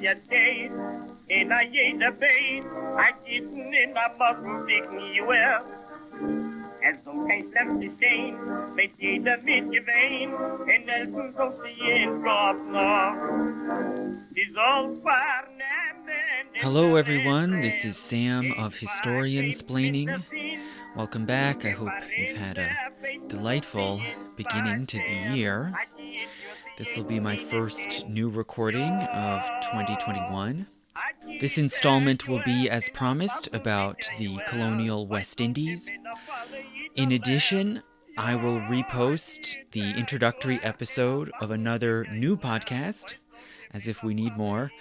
je tijd. En als je erbij, had je toen in dat makkelijk ik niet wel. Er zal geen slemste zijn, met ieder beetje wijn. En elke komt je in kop nog. Die zal Hello everyone, this is Sam of Historiansplaining. Welcome back. I hope you've had a delightful beginning to the year. This will be my first new recording of 2021. This installment will be, as promised, about the colonial West Indies. In addition, I will repost the introductory episode of another new podcast, as if we need more,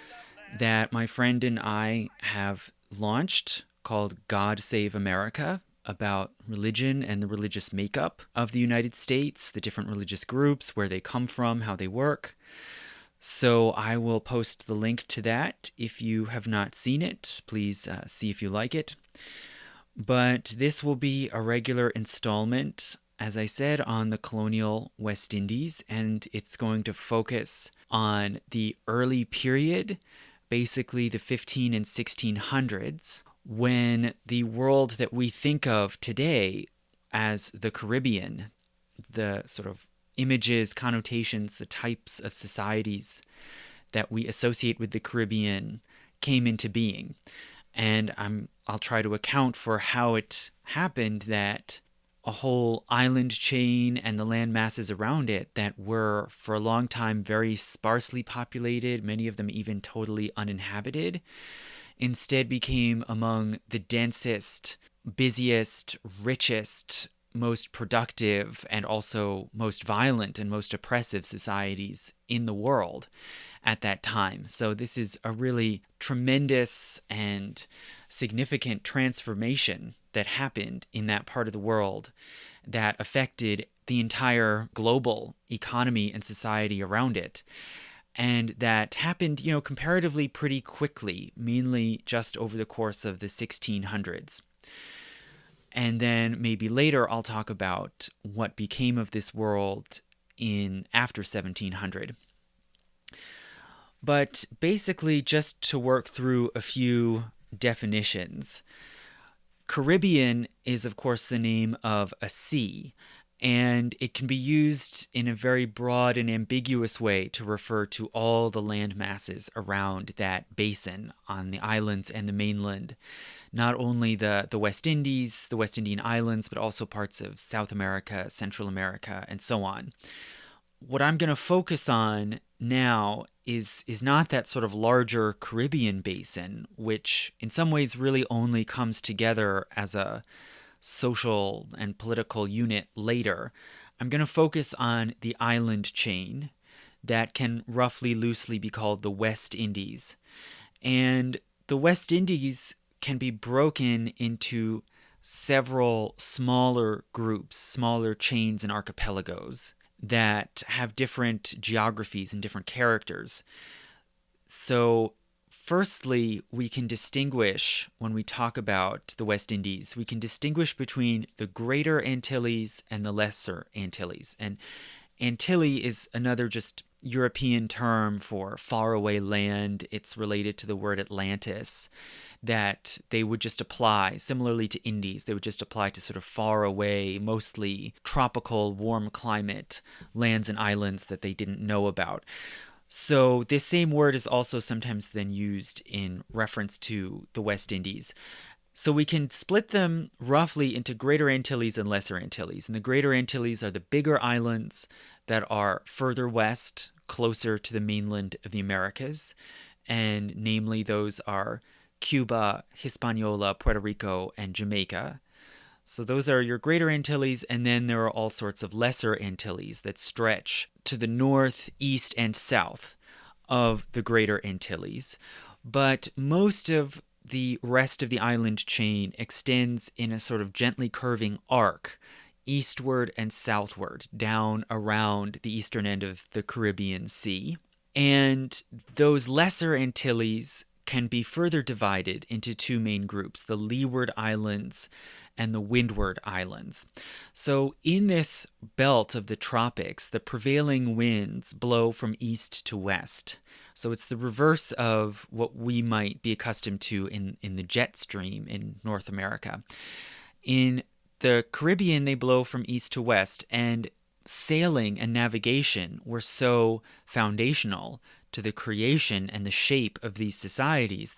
that my friend and I have launched called God Save America, about religion and the religious makeup of the United States, the different religious groups, where they come from, how they work. So I will post the link to that. If you have not seen it, please see if you like it. But this will be a regular installment, as I said, on the colonial West Indies, and it's going to focus on the early period, basically the 15 and 1600s, when the world that we think of today as the Caribbean, the sort of images, connotations, the types of societies that we associate with the Caribbean came into being. And I'll try to account for how it happened that a whole island chain and the land masses around it that were for a long time very sparsely populated, many of them even totally uninhabited, instead became among the densest, busiest, richest, most productive, and also most violent and most oppressive societies in the world at that time. So this is a really tremendous and significant transformation that happened in that part of the world that affected the entire global economy and society around it. And that happened, comparatively pretty quickly, mainly just over the course of the 1600s. And then maybe later I'll talk about what became of this world in after 1700. But basically, just to work through a few definitions. Caribbean is, of course, the name of a sea, and it can be used in a very broad and ambiguous way to refer to all the land masses around that basin on the islands and the mainland. Not only the West Indies, the West Indian Islands, but also parts of South America, Central America, and so on. What I'm going to focus on now is not that sort of larger Caribbean basin, which in some ways really only comes together as a social and political unit later. I'm going to focus on the island chain that can roughly loosely be called the West Indies. And the West Indies can be broken into several smaller groups, smaller chains and archipelagos that have different geographies and different characters. So firstly, we can distinguish, when we talk about the West Indies, we can distinguish between the Greater Antilles and the Lesser Antilles. And Antille is another just European term for faraway land. It's related to the word Atlantis, that they would just apply, similarly to Indies, they would just apply to sort of far away, mostly tropical, warm climate lands and islands that they didn't know about. So this same word is also sometimes then used in reference to the West Indies. So we can split them roughly into Greater Antilles and Lesser Antilles. And the Greater Antilles are the bigger islands that are further west, closer to the mainland of the Americas. And namely, those are Cuba, Hispaniola, Puerto Rico, and Jamaica. So those are your Greater Antilles, and then there are all sorts of Lesser Antilles that stretch to the north, east, and south of the Greater Antilles. But most of the rest of the island chain extends in a sort of gently curving arc, eastward and southward, down around the eastern end of the Caribbean Sea. And those Lesser Antilles can be further divided into two main groups, the Leeward Islands and the Windward Islands. So in this belt of the tropics, the prevailing winds blow from east to west. So it's the reverse of what we might be accustomed to in the jet stream in North America. In the Caribbean, they blow from east to west, and sailing and navigation were so foundational to the creation and the shape of these societies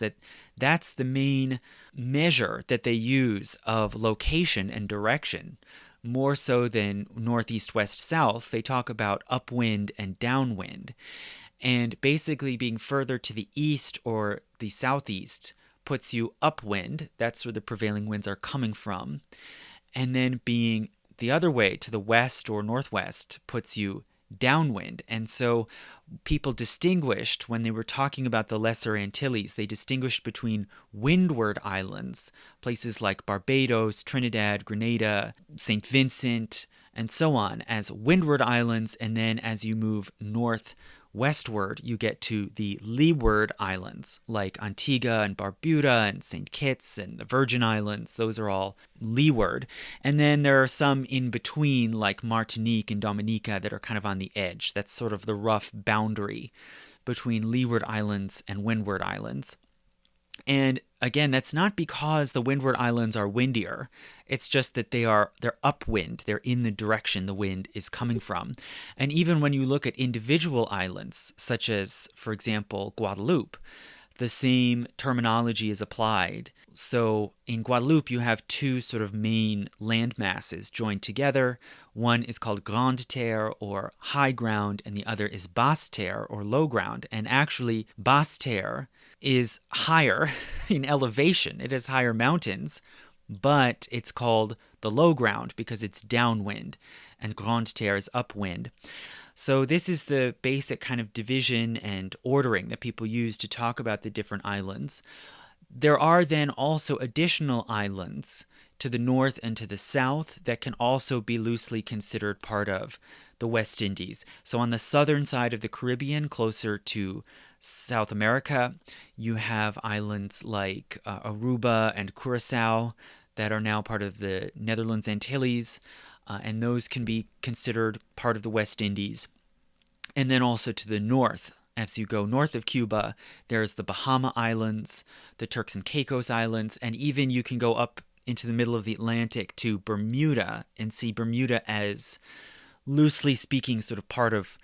that's the main measure that they use of location and direction. More so than northeast, west, south, they talk about upwind and downwind. And basically being further to the east or the southeast puts you upwind. That's where the prevailing winds are coming from. And then being the other way to the west or northwest puts you downwind. And so people distinguished, when they were talking about the Lesser Antilles, they distinguished between Windward Islands, places like Barbados, Trinidad, Grenada, St. Vincent, and so on, as Windward Islands. And then as you move northwestward, you get to the Leeward Islands, like Antigua and Barbuda and St. Kitts and the Virgin Islands. Those are all leeward. And then there are some in between, like Martinique and Dominica, that are kind of on the edge. That's sort of the rough boundary between Leeward Islands and Windward Islands. And again, that's not because the Windward Islands are windier. It's just that they're upwind. They're in the direction the wind is coming from. And even when you look at individual islands, such as, for example, Guadeloupe, the same terminology is applied. So in Guadeloupe, you have two sort of main land masses joined together. One is called Grande Terre, or high ground, and the other is Basse Terre, or low ground. And actually, Basse Terre is higher in elevation. It has higher mountains, but it's called the low ground because it's downwind, and Grande Terre is upwind. So this is the basic kind of division and ordering that people use to talk about the different islands. There are then also additional islands to the north and to the south that can also be loosely considered part of the West Indies. So on the southern side of the Caribbean, closer to South America, you have islands like Aruba and Curacao that are now part of the Netherlands Antilles, and those can be considered part of the West Indies. And then also to the north, as you go north of Cuba, there's the Bahama Islands, the Turks and Caicos Islands, and even you can go up into the middle of the Atlantic to Bermuda and see Bermuda as, loosely speaking, sort of part of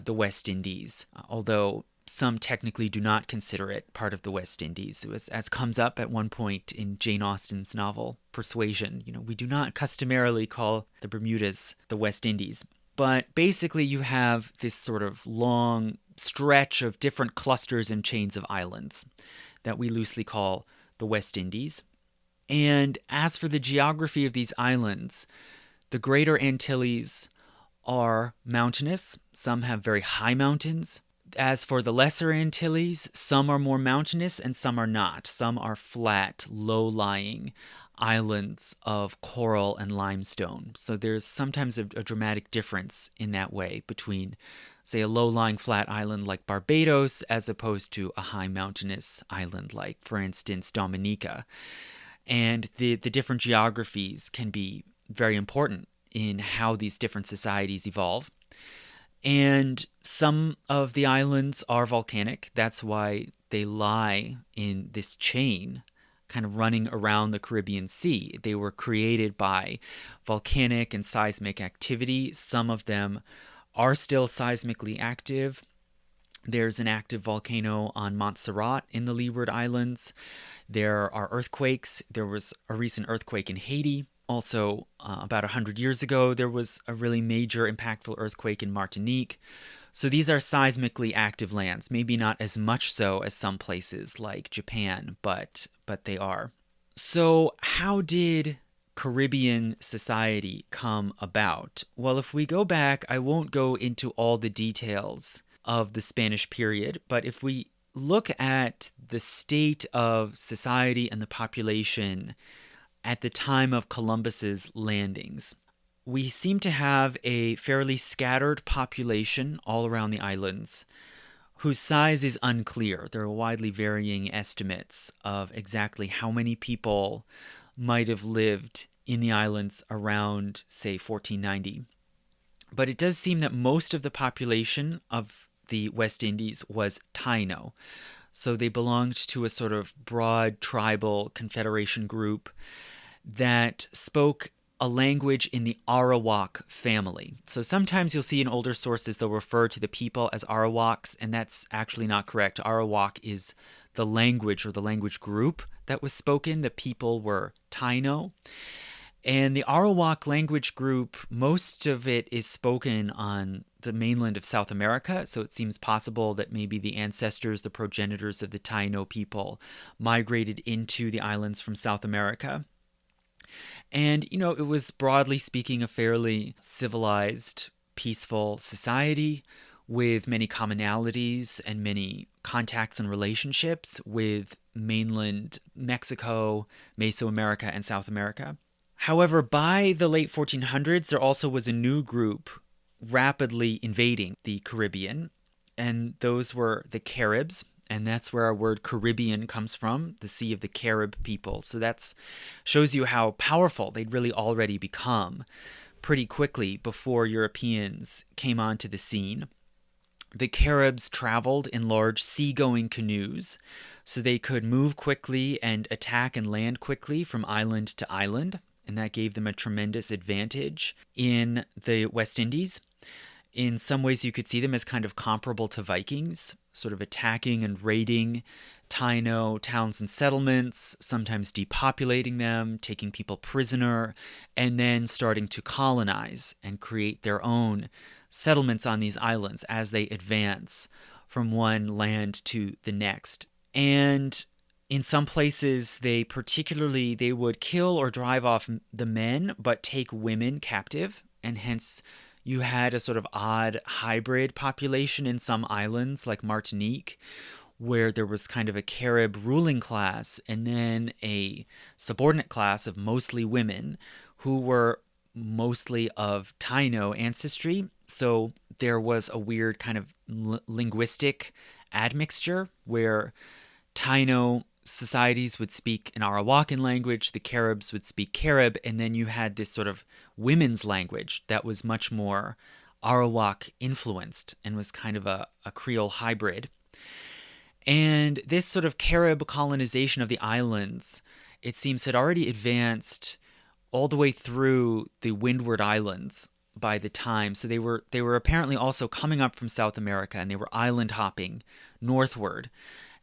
the West Indies, although some technically do not consider it part of the West Indies. As comes up at one point in Jane Austen's novel, Persuasion, we do not customarily call the Bermudas the West Indies. But basically you have this sort of long stretch of different clusters and chains of islands that we loosely call the West Indies. And as for the geography of these islands, the Greater Antilles are mountainous. Some have very high mountains. As for the Lesser Antilles, some are more mountainous and some are not. Some are flat, low-lying islands of coral and limestone. So there's sometimes a dramatic difference in that way between, say, a low-lying flat island like Barbados as opposed to a high mountainous island like, for instance, Dominica. And the different geographies can be very important in how these different societies evolve. And some of the islands are volcanic. That's why they lie in this chain, kind of running around the Caribbean Sea. They were created by volcanic and seismic activity. Some of them are still seismically active. There's an active volcano on Montserrat in the Leeward Islands. There are earthquakes. There was a recent earthquake in Haiti. Also, about 100 years ago, there was a really major, impactful earthquake in Martinique. So these are seismically active lands, maybe not as much so as some places like Japan, but they are. So how did Caribbean society come about? Well, if we go back, I won't go into all the details of the Spanish period, but if we look at the state of society and the population at the time of Columbus's landings, we seem to have a fairly scattered population all around the islands whose size is unclear. There are widely varying estimates of exactly how many people might have lived in the islands around, say, 1490. But it does seem that most of the population of the West Indies was Taino. So they belonged to a sort of broad tribal confederation group that spoke a language in the Arawak family. So sometimes you'll see in older sources they'll refer to the people as Arawaks, and that's actually not correct. Arawak is the language or the language group that was spoken. The people were Taino. And the Arawak language group, most of it is spoken on the mainland of South America, so it seems possible that maybe the ancestors, the progenitors of the Taino people, migrated into the islands from South America. And, it was broadly speaking a fairly civilized, peaceful society with many commonalities and many contacts and relationships with mainland Mexico, Mesoamerica, and South America. However, by the late 1400s, there also was a new group rapidly invading the Caribbean, and those were the Caribs, and that's where our word Caribbean comes from, the Sea of the Carib people. So that shows you how powerful they'd really already become pretty quickly before Europeans came onto the scene. The Caribs traveled in large seagoing canoes, so they could move quickly and attack and land quickly from island to island, and that gave them a tremendous advantage in the West Indies. In some ways, you could see them as kind of comparable to Vikings, sort of attacking and raiding Taino towns and settlements, sometimes depopulating them, taking people prisoner, and then starting to colonize and create their own settlements on these islands as they advance from one land to the next. And in some places, they would kill or drive off the men, but take women captive, and hence you had a sort of odd hybrid population in some islands like Martinique, where there was kind of a Carib ruling class and then a subordinate class of mostly women who were mostly of Taino ancestry. So there was a weird kind of linguistic admixture where Taino societies would speak an Arawakan language, the Caribs would speak Carib, and then you had this sort of women's language that was much more Arawak influenced and was kind of a Creole hybrid. And this sort of Carib colonization of the islands, it seems, had already advanced all the way through the Windward Islands by the time. So they were apparently also coming up from South America, and they were island hopping northward.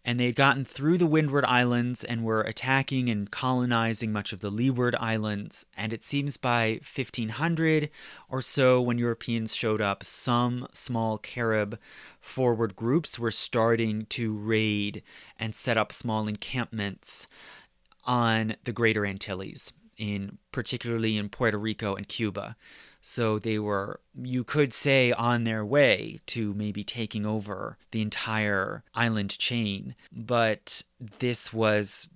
And they had gotten through the Windward Islands and were attacking and colonizing much of the Leeward Islands. And it seems by 1500 or so, when Europeans showed up, some small Carib forward groups were starting to raid and set up small encampments on the Greater Antilles, particularly in Puerto Rico and Cuba. So they were, you could say, on their way to maybe taking over the entire island chain. But this was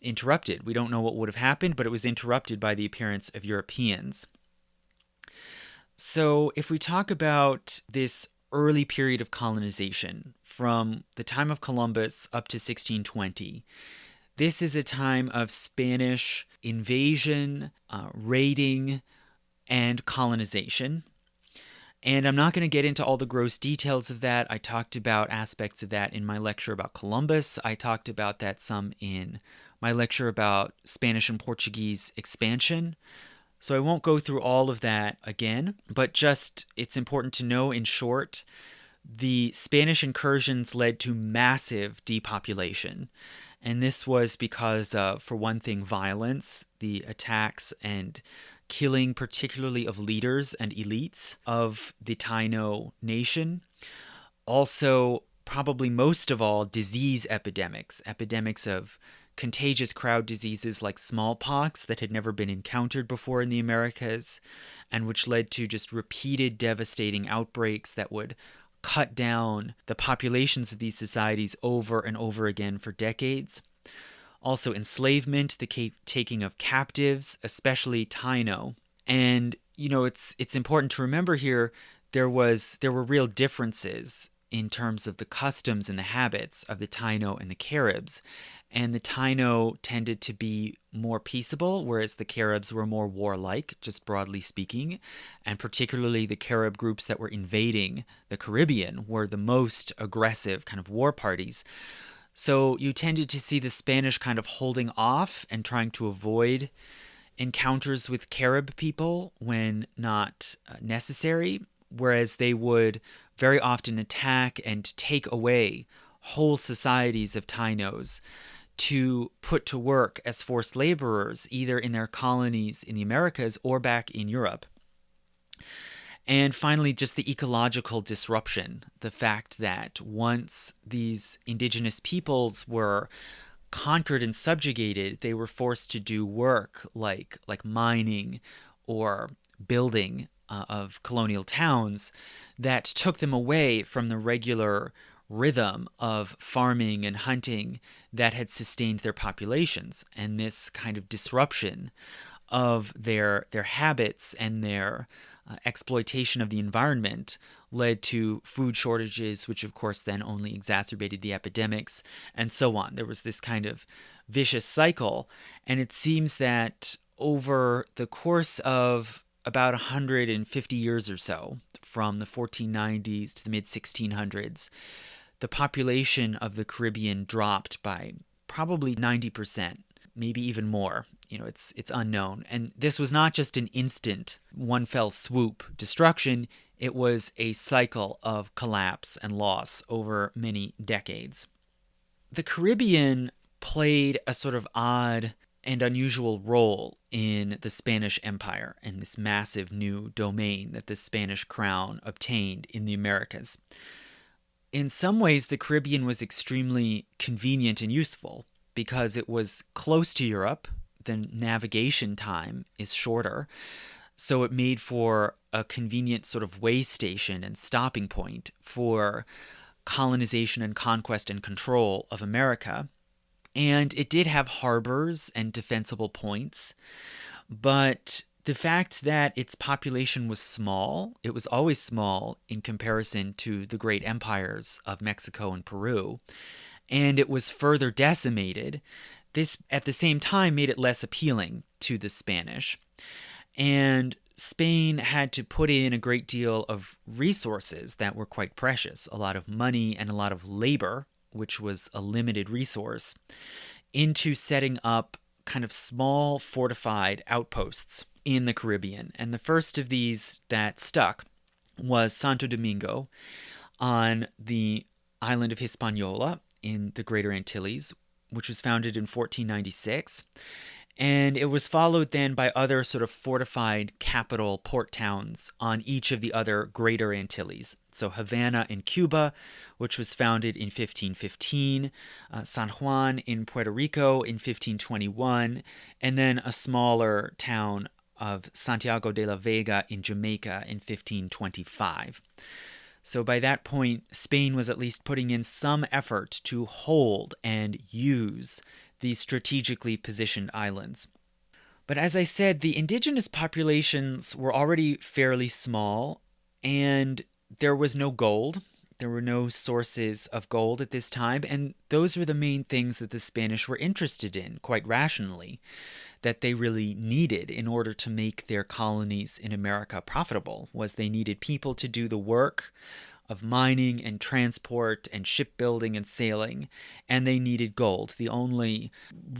interrupted. We don't know what would have happened, but it was interrupted by the appearance of Europeans. So if we talk about this early period of colonization from the time of Columbus up to 1620, this is a time of Spanish invasion, raiding, and colonization. And I'm not going to get into all the gross details of that. I talked about aspects of that in my lecture about Columbus. I talked about that some in my lecture about Spanish and Portuguese expansion. So I won't go through all of that again, but just it's important to know in short, the Spanish incursions led to massive depopulation. And this was because of, for one thing, violence, the attacks and killing particularly of leaders and elites of the Taino nation. Also, probably most of all, disease epidemics of contagious crowd diseases like smallpox that had never been encountered before in the Americas, and which led to just repeated devastating outbreaks that would cut down the populations of these societies over and over again for decades. Also enslavement, the taking of captives, especially Taino. And, it's important to remember here, there were real differences in terms of the customs and the habits of the Taino and the Caribs. And the Taino tended to be more peaceable, whereas the Caribs were more warlike, just broadly speaking. And particularly the Carib groups that were invading the Caribbean were the most aggressive kind of war parties. So you tended to see the Spanish kind of holding off and trying to avoid encounters with Carib people when not necessary, whereas they would very often attack and take away whole societies of Tainos to put to work as forced laborers, either in their colonies in the Americas or back in Europe. And finally, just the ecological disruption, the fact that once these indigenous peoples were conquered and subjugated, they were forced to do work like mining or building of colonial towns that took them away from the regular rhythm of farming and hunting that had sustained their populations. And this kind of disruption of their habits and their exploitation of the environment led to food shortages, which of course then only exacerbated the epidemics, and so on. There was this kind of vicious cycle, and it seems that over the course of about 150 years or so, from the 1490s to the mid-1600s, the population of the Caribbean dropped by probably 90%, maybe even more. It's unknown. And this was not just an instant, one fell swoop destruction. It was a cycle of collapse and loss over many decades. The Caribbean played a sort of odd and unusual role in the Spanish Empire and this massive new domain that the Spanish crown obtained in the Americas. In some ways, the Caribbean was extremely convenient and useful because it was close to Europe. The navigation time is shorter, so it made for a convenient sort of way station and stopping point for colonization and conquest and control of America. And it did have harbors and defensible points, but the fact that its population was small, it was always small in comparison to the great empires of Mexico and Peru, and it was further decimated. This, at the same time, made it less appealing to the Spanish. And Spain had to put in a great deal of resources that were quite precious, a lot of money and a lot of labor, which was a limited resource, into setting up kind of small fortified outposts in the Caribbean. And the first of these that stuck was Santo Domingo on the island of Hispaniola in the Greater Antilles, which was founded in 1496. And it was followed then by other sort of fortified capital port towns on each of the other Greater Antilles. So Havana in Cuba, which was founded in 1515, San Juan in Puerto Rico in 1521, and then a smaller town of Santiago de la Vega in Jamaica in 1525. So by that point, Spain was at least putting in some effort to hold and use these strategically positioned islands. But as I said, the indigenous populations were already fairly small, and there was no gold. There were no sources of gold at this time, and those were the main things that the Spanish were interested in, quite rationally, that they really needed in order to make their colonies in America profitable, was they needed people to do the work of mining and transport and shipbuilding and sailing, and they needed gold, the only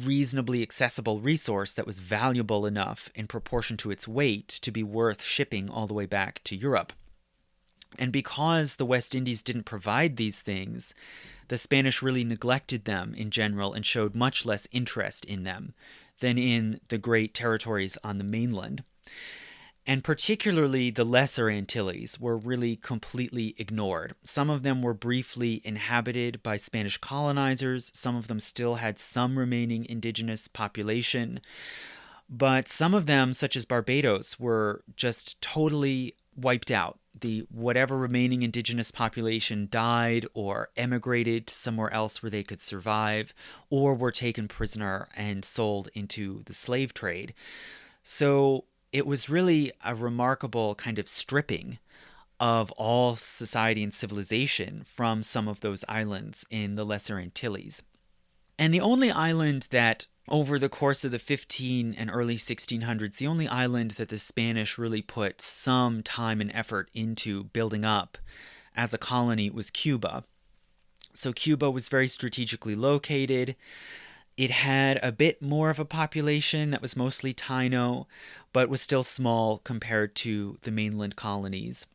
reasonably accessible resource that was valuable enough in proportion to its weight to be worth shipping all the way back to Europe. And because the West Indies didn't provide these things, the Spanish really neglected them in general and showed much less interest in them than in the great territories on the mainland. And particularly the Lesser Antilles were really completely ignored. Some of them were briefly inhabited by Spanish colonizers. Some of them still had some remaining indigenous population. But some of them, such as Barbados, were just totally wiped out. Whatever remaining indigenous population died or emigrated to somewhere else where they could survive, or were taken prisoner and sold into the slave trade. So it was really a remarkable kind of stripping of all society and civilization from some of those islands in the Lesser Antilles. And the only island that, over the course of the 15 and early 1600s, the only island that the Spanish really put some time and effort into building up as a colony was Cuba. So Cuba was very strategically located. It had a bit more of a population that was mostly Taino, but was still small compared to the mainland colonies.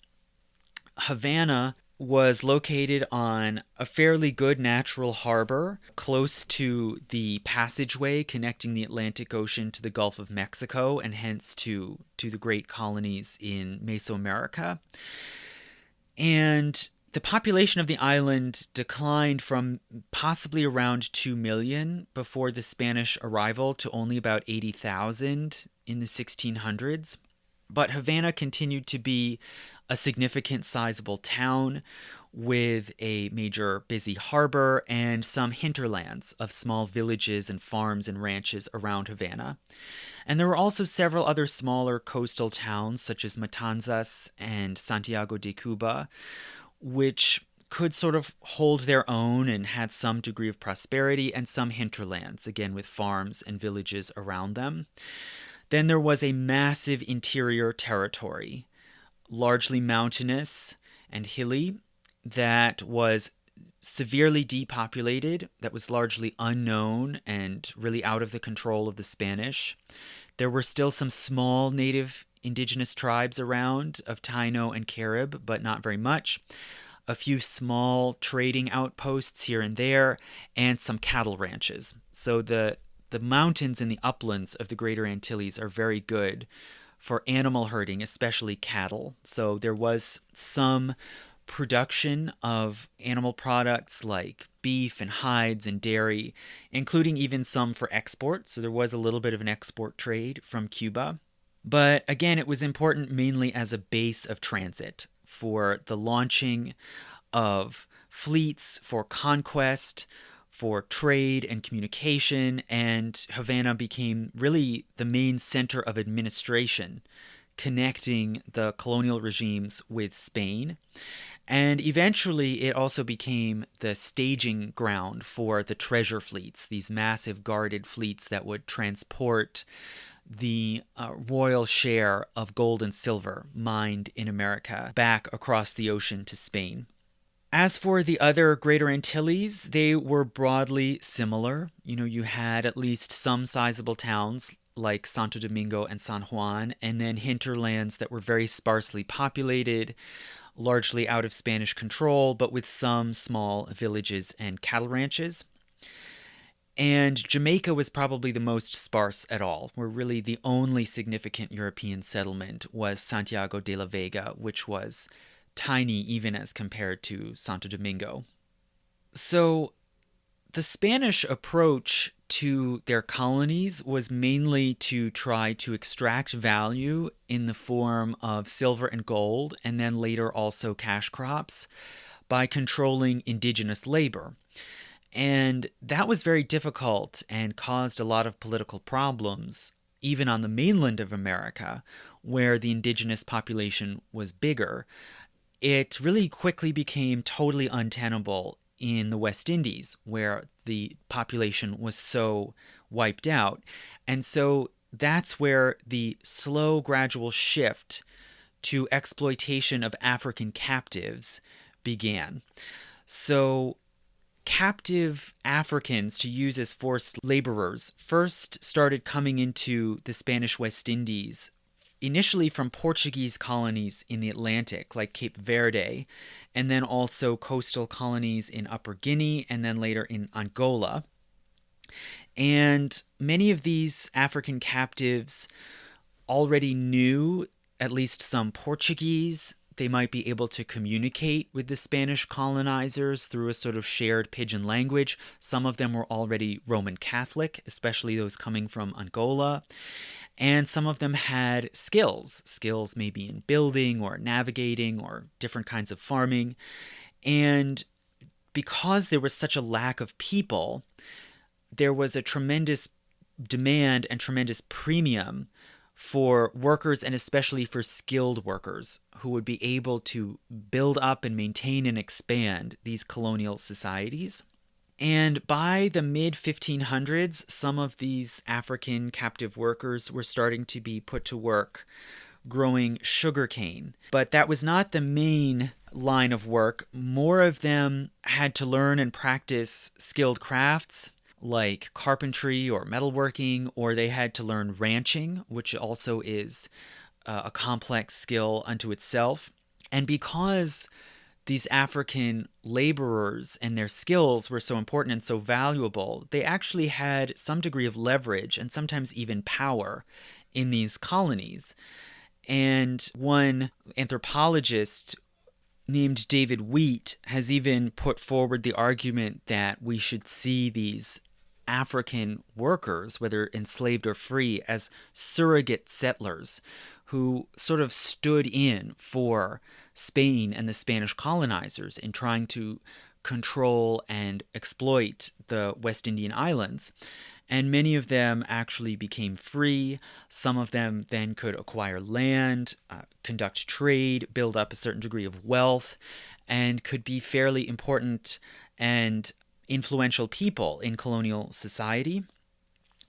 Havana was located on a fairly good natural harbor close to the passageway connecting the Atlantic Ocean to the Gulf of Mexico and hence to the great colonies in Mesoamerica. And the population of the island declined from possibly around 2 million before the Spanish arrival to only about 80,000 in the 1600s. But Havana continued to be a significant, sizable town with a major busy harbor and some hinterlands of small villages and farms and ranches around Havana. And there were also several other smaller coastal towns, such as Matanzas and Santiago de Cuba, which could sort of hold their own and had some degree of prosperity, and some hinterlands, again with farms and villages around them. Then there was a massive interior territory, largely mountainous and hilly, that was severely depopulated, that was largely unknown and really out of the control of the Spanish. There were still some small native indigenous tribes around of Taino and Carib, but not very much. A few small trading outposts here and there, and some cattle ranches. So the mountains and the uplands of the Greater Antilles are very good for animal herding, especially cattle. So there was some production of animal products like beef and hides and dairy, including even some for export. So there was a little bit of an export trade from Cuba. But again, it was important mainly as a base of transit for the launching of fleets, for conquest, for trade and communication, and Havana became really the main center of administration, connecting the colonial regimes with Spain. And eventually it also became the staging ground for the treasure fleets, these massive guarded fleets that would transport the royal share of gold and silver mined in America back across the ocean to Spain. As for the other Greater Antilles, they were broadly similar. You had at least some sizable towns like Santo Domingo and San Juan, and then hinterlands that were very sparsely populated, largely out of Spanish control, but with some small villages and cattle ranches. And Jamaica was probably the most sparse at all, where really the only significant European settlement was Santiago de la Vega, which was tiny even as compared to Santo Domingo. So the Spanish approach to their colonies was mainly to try to extract value in the form of silver and gold, and then later also cash crops, by controlling indigenous labor. And that was very difficult and caused a lot of political problems, even on the mainland of America, where the indigenous population was bigger. It really quickly became totally untenable in the West Indies, where the population was so wiped out. And so that's where the slow, gradual shift to exploitation of African captives began. So captive Africans to use as forced laborers first started coming into the Spanish West Indies, initially from Portuguese colonies in the Atlantic, like Cape Verde, and then also coastal colonies in Upper Guinea, and then later in Angola. And many of these African captives already knew at least some Portuguese. They might be able to communicate with the Spanish colonizers through a sort of shared pidgin language. Some of them were already Roman Catholic, especially those coming from Angola. And some of them had skills maybe in building or navigating or different kinds of farming. And because there was such a lack of people, there was a tremendous demand and tremendous premium for workers, and especially for skilled workers who would be able to build up and maintain and expand these colonial societies. And by the mid 1500s, some of these African captive workers were starting to be put to work growing sugarcane. But that was not the main line of work. More of them had to learn and practice skilled crafts like carpentry or metalworking, or they had to learn ranching, which also is a complex skill unto itself. And because these African laborers and their skills were so important and so valuable, they actually had some degree of leverage and sometimes even power in these colonies. And one anthropologist named David Wheat has even put forward the argument that we should see these African workers, whether enslaved or free, as surrogate settlers who sort of stood in for Spain and the Spanish colonizers in trying to control and exploit the West Indian islands. And many of them actually became free. Some of them then could acquire land, conduct trade, build up a certain degree of wealth, and could be fairly important and influential people in colonial society.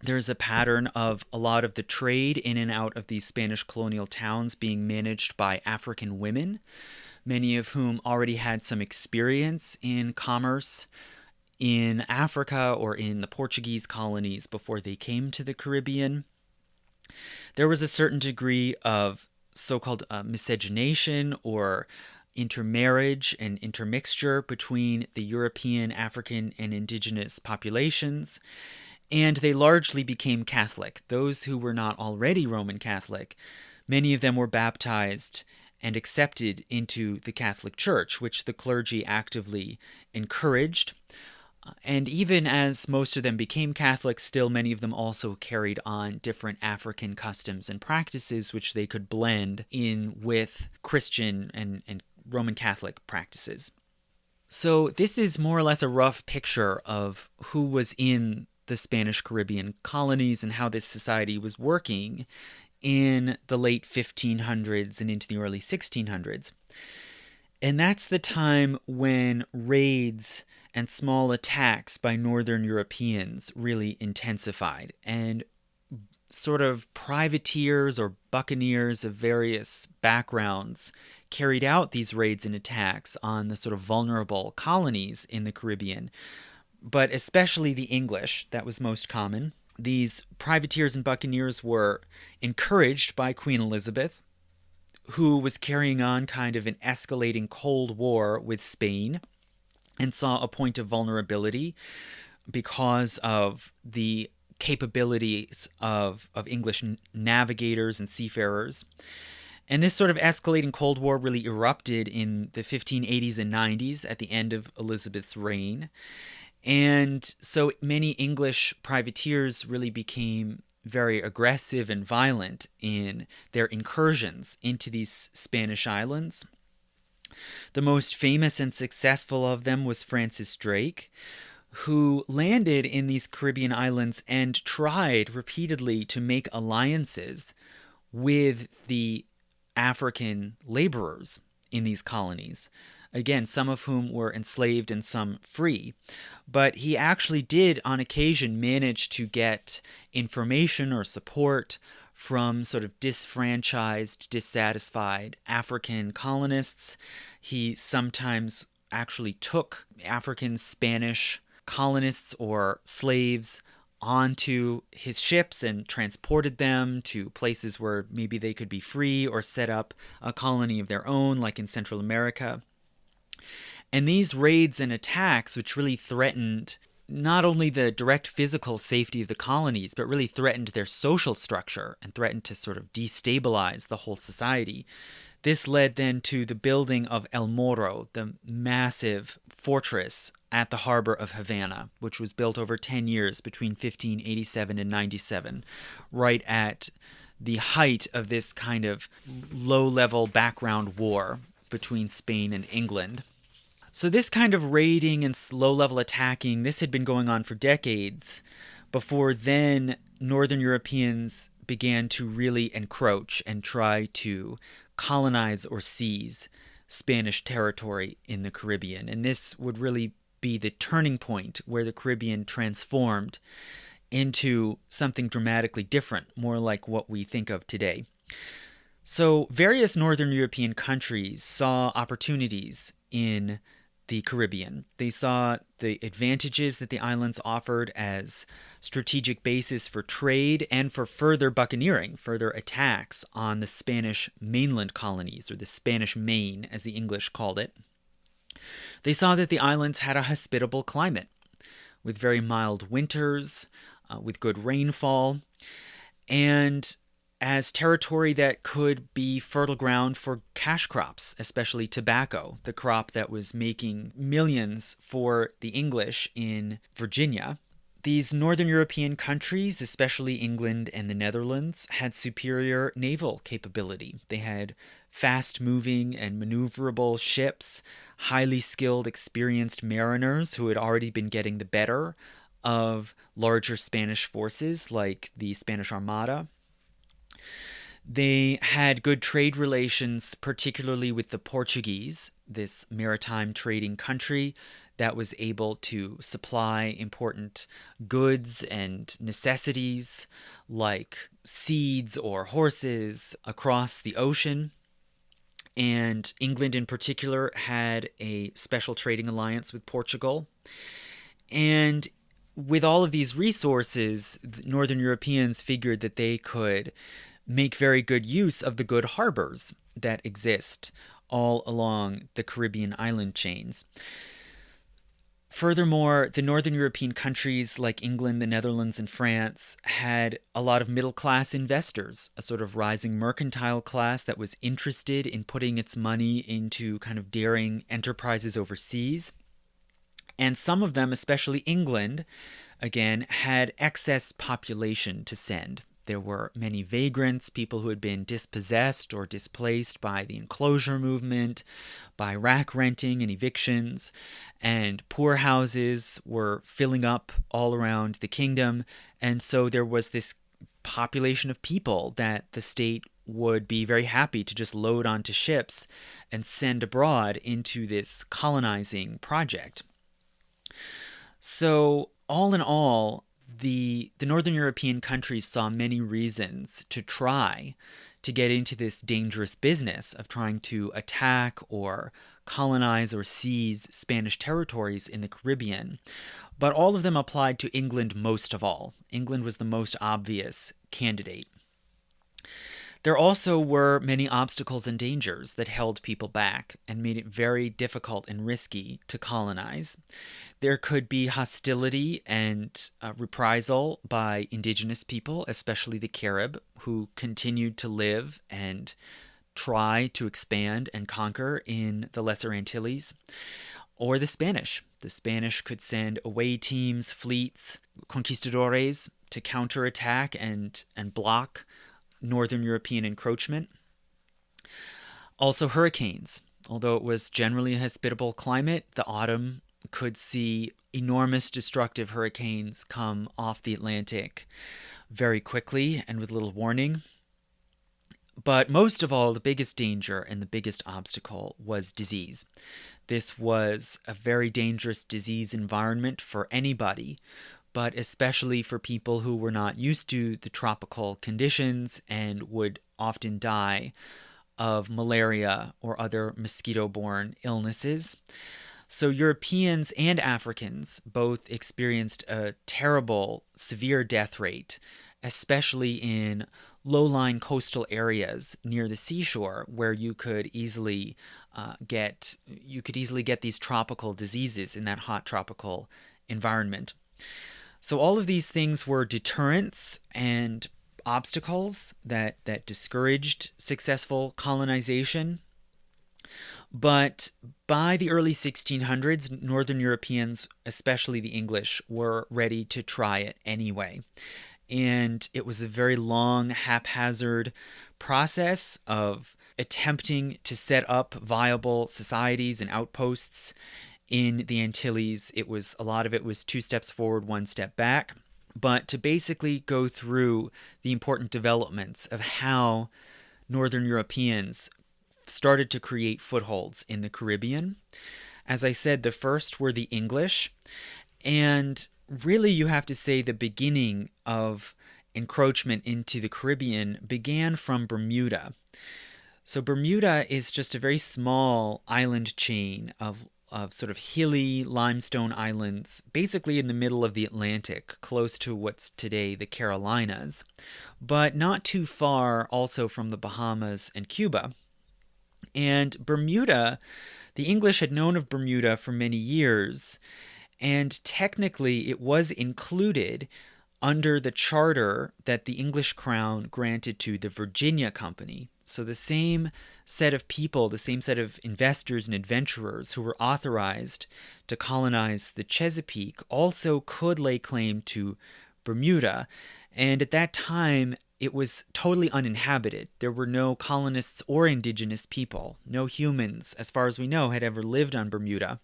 There's a pattern of a lot of the trade in and out of these Spanish colonial towns being managed by African women, many of whom already had some experience in commerce in Africa or in the Portuguese colonies before they came to the Caribbean. There was a certain degree of so-called miscegenation or intermarriage and intermixture between the European, African, and indigenous populations, and they largely became Catholic. Those who were not already Roman Catholic, many of them were baptized and accepted into the Catholic Church, which the clergy actively encouraged. And even as most of them became Catholic, still many of them also carried on different African customs and practices, which they could blend in with Christian and Roman Catholic practices. So this is more or less a rough picture of who was in the Spanish Caribbean colonies and how this society was working in the late 1500s and into the early 1600s. And that's the time when raids and small attacks by Northern Europeans really intensified, and sort of privateers or buccaneers of various backgrounds carried out these raids and attacks on the sort of vulnerable colonies in the Caribbean, but especially the English. That was most common. These privateers and buccaneers were encouraged by Queen Elizabeth, who was carrying on kind of an escalating Cold War with Spain and saw a point of vulnerability because of the capabilities of English navigators and seafarers. And this sort of escalating Cold War really erupted in the 1580s and 90s at the end of Elizabeth's reign. And so many English privateers really became very aggressive and violent in their incursions into these Spanish islands. The most famous and successful of them was Francis Drake, who landed in these Caribbean islands and tried repeatedly to make alliances with the African laborers in these colonies. Again, some of whom were enslaved and some free. But he actually did, on occasion, manage to get information or support from sort of disfranchised, dissatisfied African colonists. He sometimes actually took African Spanish colonists or slaves onto his ships and transported them to places where maybe they could be free or set up a colony of their own, like in Central America. And these raids and attacks, which really threatened not only the direct physical safety of the colonies, but really threatened their social structure and threatened to sort of destabilize the whole society. This led then to the building of El Morro, the massive fortress at the harbor of Havana, which was built over 10 years between 1587 and 97, right at the height of this kind of low-level background war between Spain and England. So this kind of raiding and low-level attacking, this had been going on for decades before then Northern Europeans began to really encroach and try to colonize or seize Spanish territory in the Caribbean. And this would really be the turning point where the Caribbean transformed into something dramatically different, more like what we think of today. So various Northern European countries saw opportunities in the Caribbean. They saw the advantages that the islands offered as strategic bases for trade and for further buccaneering, further attacks on the Spanish mainland colonies, or the Spanish Main, as the English called it. They saw that the islands had a hospitable climate, with very mild winters, with good rainfall, and as territory that could be fertile ground for cash crops, especially tobacco, the crop that was making millions for the English in Virginia. These Northern European countries, especially England and the Netherlands, had superior naval capability. They had fast-moving and maneuverable ships, highly skilled, experienced mariners who had already been getting the better of larger Spanish forces like the Spanish Armada. They had good trade relations, particularly with the Portuguese, this maritime trading country that was able to supply important goods and necessities like seeds or horses across the ocean. And England in particular had a special trading alliance with Portugal. And with all of these resources, the Northern Europeans figured that they could make very good use of the good harbors that exist all along the Caribbean island chains. Furthermore, the Northern European countries like England, the Netherlands, and France had a lot of middle-class investors, a sort of rising mercantile class that was interested in putting its money into kind of daring enterprises overseas. And some of them, especially England, again, had excess population to send. There were many vagrants, people who had been dispossessed or displaced by the enclosure movement, by rack renting and evictions, and poorhouses were filling up all around the kingdom. And so there was this population of people that the state would be very happy to just load onto ships and send abroad into this colonizing project. So all in all, the Northern European countries saw many reasons to try to get into this dangerous business of trying to attack or colonize or seize Spanish territories in the Caribbean. But all of them applied to England most of all. England was the most obvious candidate. There also were many obstacles and dangers that held people back and made it very difficult and risky to colonize. There could be hostility and reprisal by indigenous people, especially the Carib, who continued to live and try to expand and conquer in the Lesser Antilles, or the Spanish. The Spanish could send away teams, fleets, conquistadores to counterattack and block Northern European encroachment. Also hurricanes. Although it was generally a hospitable climate, the autumn could see enormous destructive hurricanes come off the Atlantic very quickly and with little warning. But most of all, the biggest danger and the biggest obstacle was disease. This was a very dangerous disease environment for anybody, but especially for people who were not used to the tropical conditions and would often die of malaria or other mosquito-borne illnesses. So Europeans and Africans both experienced a terrible, severe death rate, especially in low-lying coastal areas near the seashore, where you could easily get these tropical diseases in that hot tropical environment. So all of these things were deterrents and obstacles that discouraged successful colonization. But by the early 1600s, Northern Europeans, especially the English, were ready to try it anyway. And it was a very long, haphazard process of attempting to set up viable societies and outposts in the Antilles. A lot of it was 2 steps forward, 1 step back. But to basically go through the important developments of how Northern Europeans started to create footholds in the Caribbean, As I said, the first were the English, and really you have to say the beginning of encroachment into the Caribbean began from Bermuda. So Bermuda is just a very small island chain of sort of hilly limestone islands, basically in the middle of the Atlantic, close to what's today the Carolinas, but not too far also from the Bahamas and Cuba. And Bermuda, the English had known of Bermuda for many years, and technically it was included under the charter that the English crown granted to the Virginia Company. So the same set of people, the same set of investors and adventurers who were authorized to colonize the Chesapeake also could lay claim to Bermuda. And at that time, it was totally uninhabited. There were no colonists or indigenous people. No humans, as far as we know, had ever lived on Bermuda.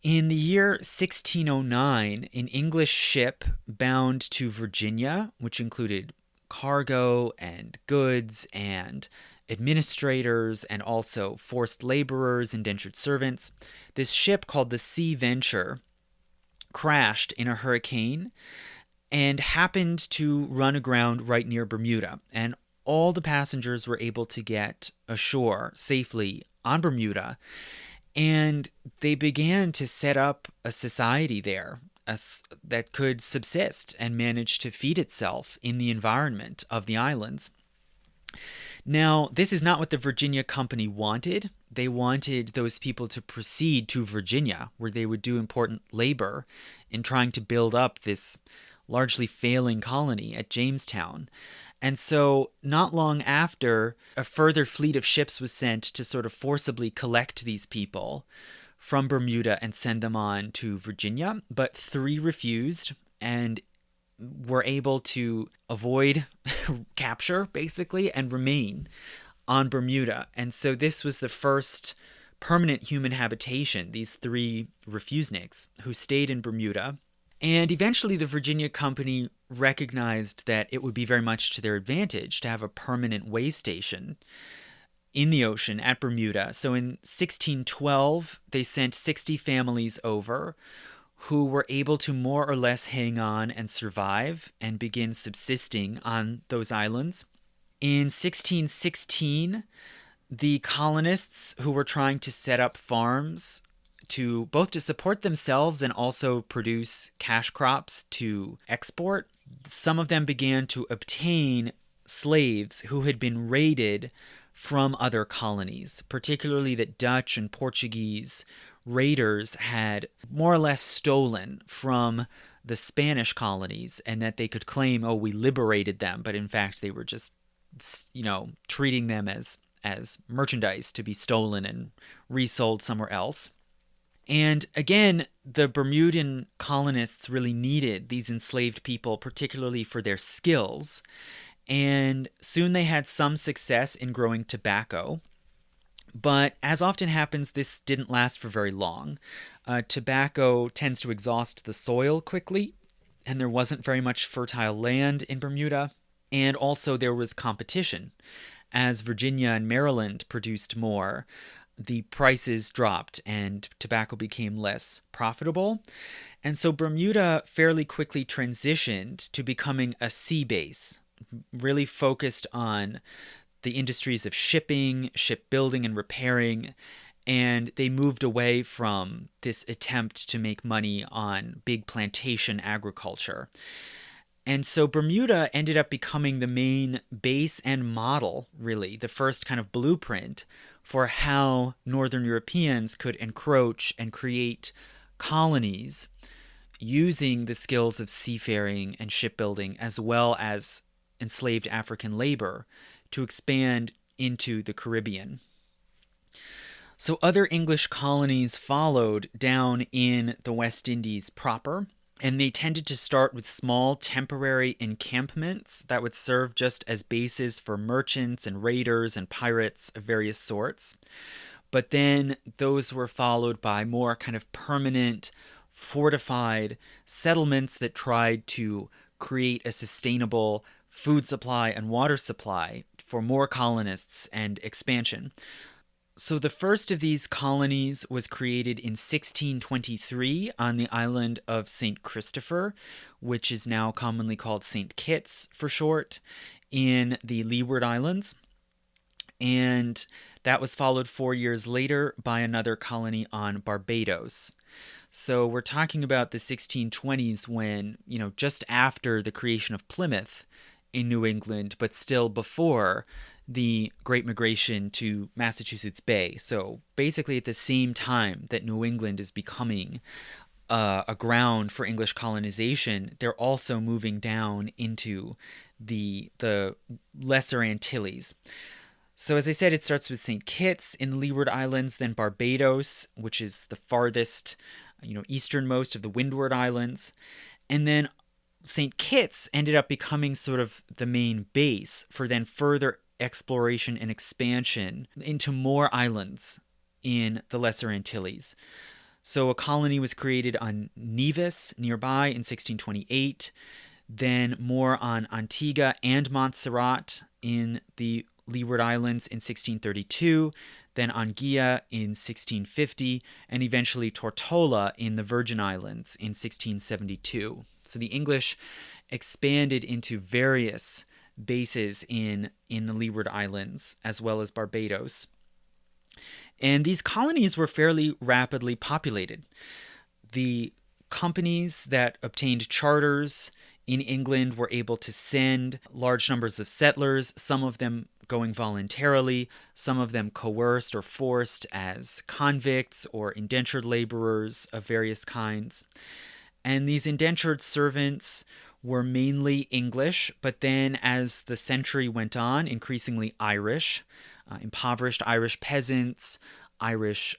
In the year 1609, an English ship bound to Virginia, which included cargo and goods and administrators and also forced laborers, indentured servants, this ship called the Sea Venture crashed in a hurricane and happened to run aground right near Bermuda. And all the passengers were able to get ashore safely on Bermuda. And they began to set up a society there that could subsist and manage to feed itself in the environment of the islands. Now, this is not what the Virginia Company wanted. They wanted those people to proceed to Virginia, where they would do important labor in trying to build up this largely failing colony at Jamestown. And so, not long after, a further fleet of ships was sent to sort of forcibly collect these people from Bermuda and send them on to Virginia. But 3 refused and were able to avoid capture, basically, and remain on Bermuda. And so, this was the first permanent human habitation, these 3 refuseniks who stayed in Bermuda. And eventually the Virginia Company recognized that it would be very much to their advantage to have a permanent way station in the ocean at Bermuda. So in 1612, they sent 60 families over who were able to more or less hang on and survive and begin subsisting on those islands. In 1616, the colonists who were trying to set up farms to both to support themselves and also produce cash crops to export, some of them began to obtain slaves who had been raided from other colonies, particularly that Dutch and Portuguese raiders had more or less stolen from the Spanish colonies, and that they could claim, oh, we liberated them, but in fact they were just, treating them as merchandise to be stolen and resold somewhere else. And again, the Bermudan colonists really needed these enslaved people, particularly for their skills. And soon they had some success in growing tobacco. But as often happens, this didn't last for very long. Tobacco tends to exhaust the soil quickly, and there wasn't very much fertile land in Bermuda. And also there was competition. As Virginia and Maryland produced more, the prices dropped and tobacco became less profitable. And so Bermuda fairly quickly transitioned to becoming a sea base, really focused on the industries of shipping, shipbuilding, and repairing. And they moved away from this attempt to make money on big plantation agriculture. And so Bermuda ended up becoming the main base and model, really, the first kind of blueprint for how Northern Europeans could encroach and create colonies using the skills of seafaring and shipbuilding, as well as enslaved African labor, to expand into the Caribbean. So other English colonies followed down in the West Indies proper, and they tended to start with small temporary encampments that would serve just as bases for merchants and raiders and pirates of various sorts. But then those were followed by more kind of permanent, fortified settlements that tried to create a sustainable food supply and water supply for more colonists and expansion. So the first of these colonies was created in 1623 on the island of St. Christopher, which is now commonly called St. Kitts for short, in the Leeward Islands. And that was followed 4 years later by another colony on Barbados. So we're talking about the 1620s when, just after the creation of Plymouth in New England, but still before the Great Migration to Massachusetts Bay. So basically at the same time that New England is becoming a ground for English colonization, they're also moving down into the Lesser Antilles. So as I said, it starts with St. Kitts in the Leeward Islands, then Barbados, which is the farthest, easternmost of the Windward Islands. And then St. Kitts ended up becoming sort of the main base for then further exploration and expansion into more islands in the Lesser Antilles. So a colony was created on Nevis nearby in 1628, then more on Antigua and Montserrat in the Leeward Islands in 1632, then Anguilla in 1650, and eventually Tortola in the Virgin Islands in 1672. So the English expanded into various bases in the Leeward Islands as well as Barbados. And these colonies were fairly rapidly populated. The companies that obtained charters in England were able to send large numbers of settlers, some of them going voluntarily, some of them coerced or forced as convicts or indentured laborers of various kinds. And these indentured servants were mainly English, but then as the century went on, increasingly Irish, impoverished Irish peasants, Irish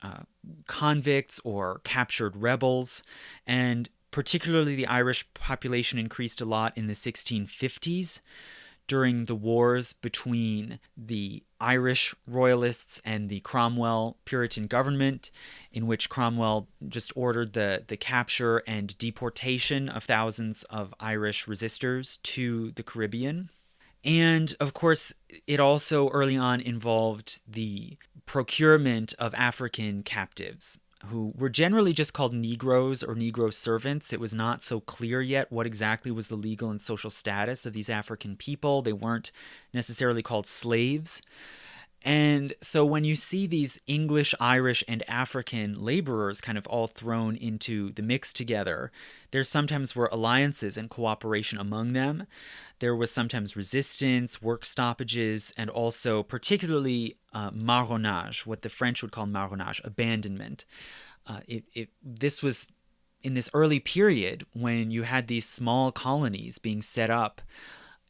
convicts or captured rebels, and particularly the Irish population increased a lot in the 1650s during the wars between the Irish royalists and the Cromwell Puritan government, in which Cromwell just ordered the capture and deportation of thousands of Irish resistors to the Caribbean. And of course, it also early on involved the procurement of African captives, who were generally just called Negroes or Negro servants. It was not so clear yet what exactly was the legal and social status of these African people. They weren't necessarily called slaves. And so when you see these English, Irish, and African laborers kind of all thrown into the mix together, there sometimes were alliances and cooperation among them. There was sometimes resistance, work stoppages, and also particularly marronnage, what the French would call marronnage, abandonment. This was in this early period when you had these small colonies being set up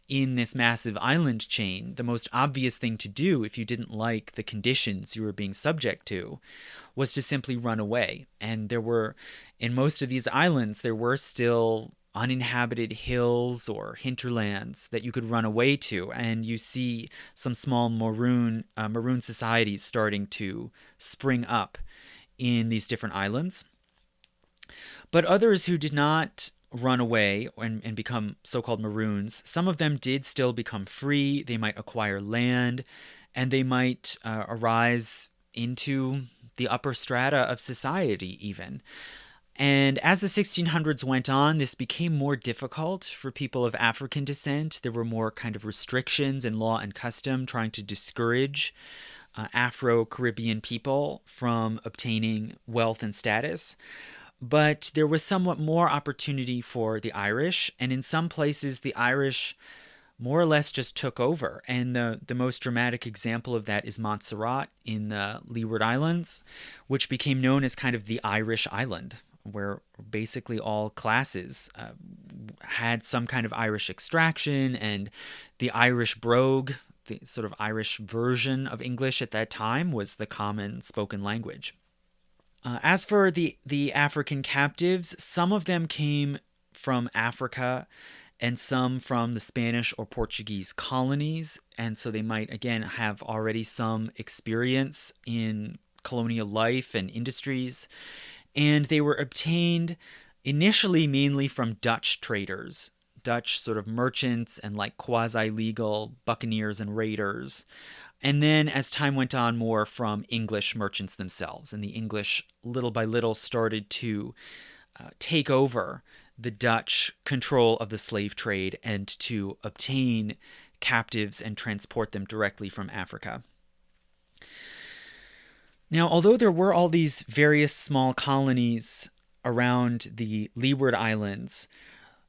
in this massive island chain. The most obvious thing to do if you didn't like the conditions you were being subject to was to simply run away. And there were, in most of these islands, there were still uninhabited hills or hinterlands that you could run away to, and you see some small maroon societies starting to spring up in these different islands. But others who did not run away and become so-called maroons, some of them did still become free. They might acquire land, and they might arise into the upper strata of society even. And as the 1600s went on, this became more difficult for people of African descent. There were more kind of restrictions in law and custom trying to discourage Afro-Caribbean people from obtaining wealth and status. But there was somewhat more opportunity for the Irish, and in some places the Irish more or less just took over. And the most dramatic example of that is Montserrat in the Leeward Islands, which became known as kind of the Irish island, where basically all classes had some kind of Irish extraction, and the Irish brogue, the sort of Irish version of English at that time, was the common spoken language. As for the African captives, some of them came from Africa and some from the Spanish or Portuguese colonies, and so they might, again, have already some experience in colonial life and industries. And they were obtained initially mainly from Dutch traders, Dutch sort of merchants and like quasi-legal buccaneers and raiders. And then as time went on, more from English merchants themselves. And the English, little by little, started to take over the Dutch control of the slave trade and to obtain captives and transport them directly from Africa. Now, although there were all these various small colonies around the Leeward Islands,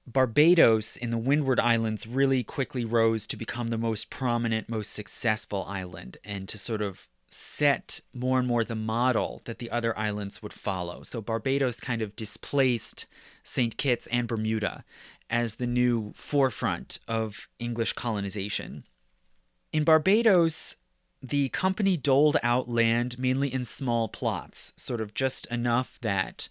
Barbados in the Windward Islands really quickly rose to become the most prominent, most successful island, and to sort of set more and more the model that the other islands would follow. So Barbados kind of displaced St. Kitts and Bermuda as the new forefront of English colonization. In Barbados, the company doled out land mainly in small plots, sort of just enough that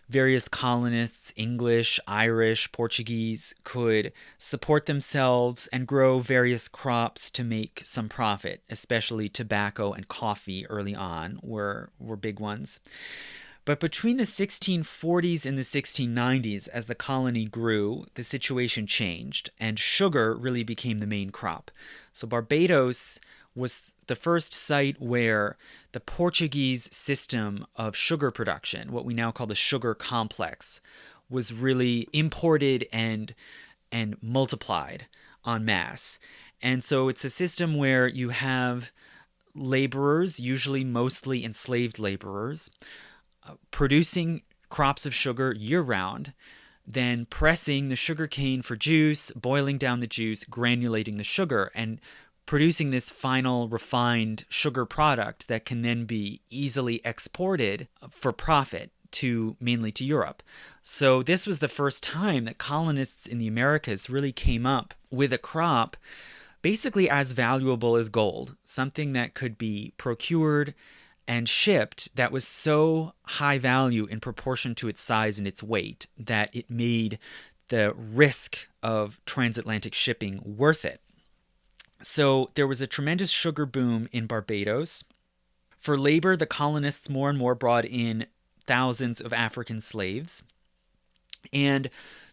various colonists, English, Irish, Portuguese, could support themselves and grow various crops to make some profit, especially tobacco and coffee early on were big ones. But between the 1640s and the 1690s, as the colony grew, the situation changed, and sugar really became the main crop. So Barbados was the first site where the Portuguese system of sugar production, what we now call the sugar complex, was really imported and multiplied en masse. And so it's a system where you have laborers, usually mostly enslaved laborers, producing crops of sugar year-round, then pressing the sugar cane for juice, boiling down the juice, granulating the sugar, and producing this final refined sugar product that can then be easily exported for profit mainly to Europe. So this was the first time that colonists in the Americas really came up with a crop basically as valuable as gold, something that could be procured and shipped that was so high value in proportion to its size and its weight that it made the risk of transatlantic shipping worth it. So there was a tremendous sugar boom in Barbados. For labor, the colonists more and more brought in thousands of African slaves. And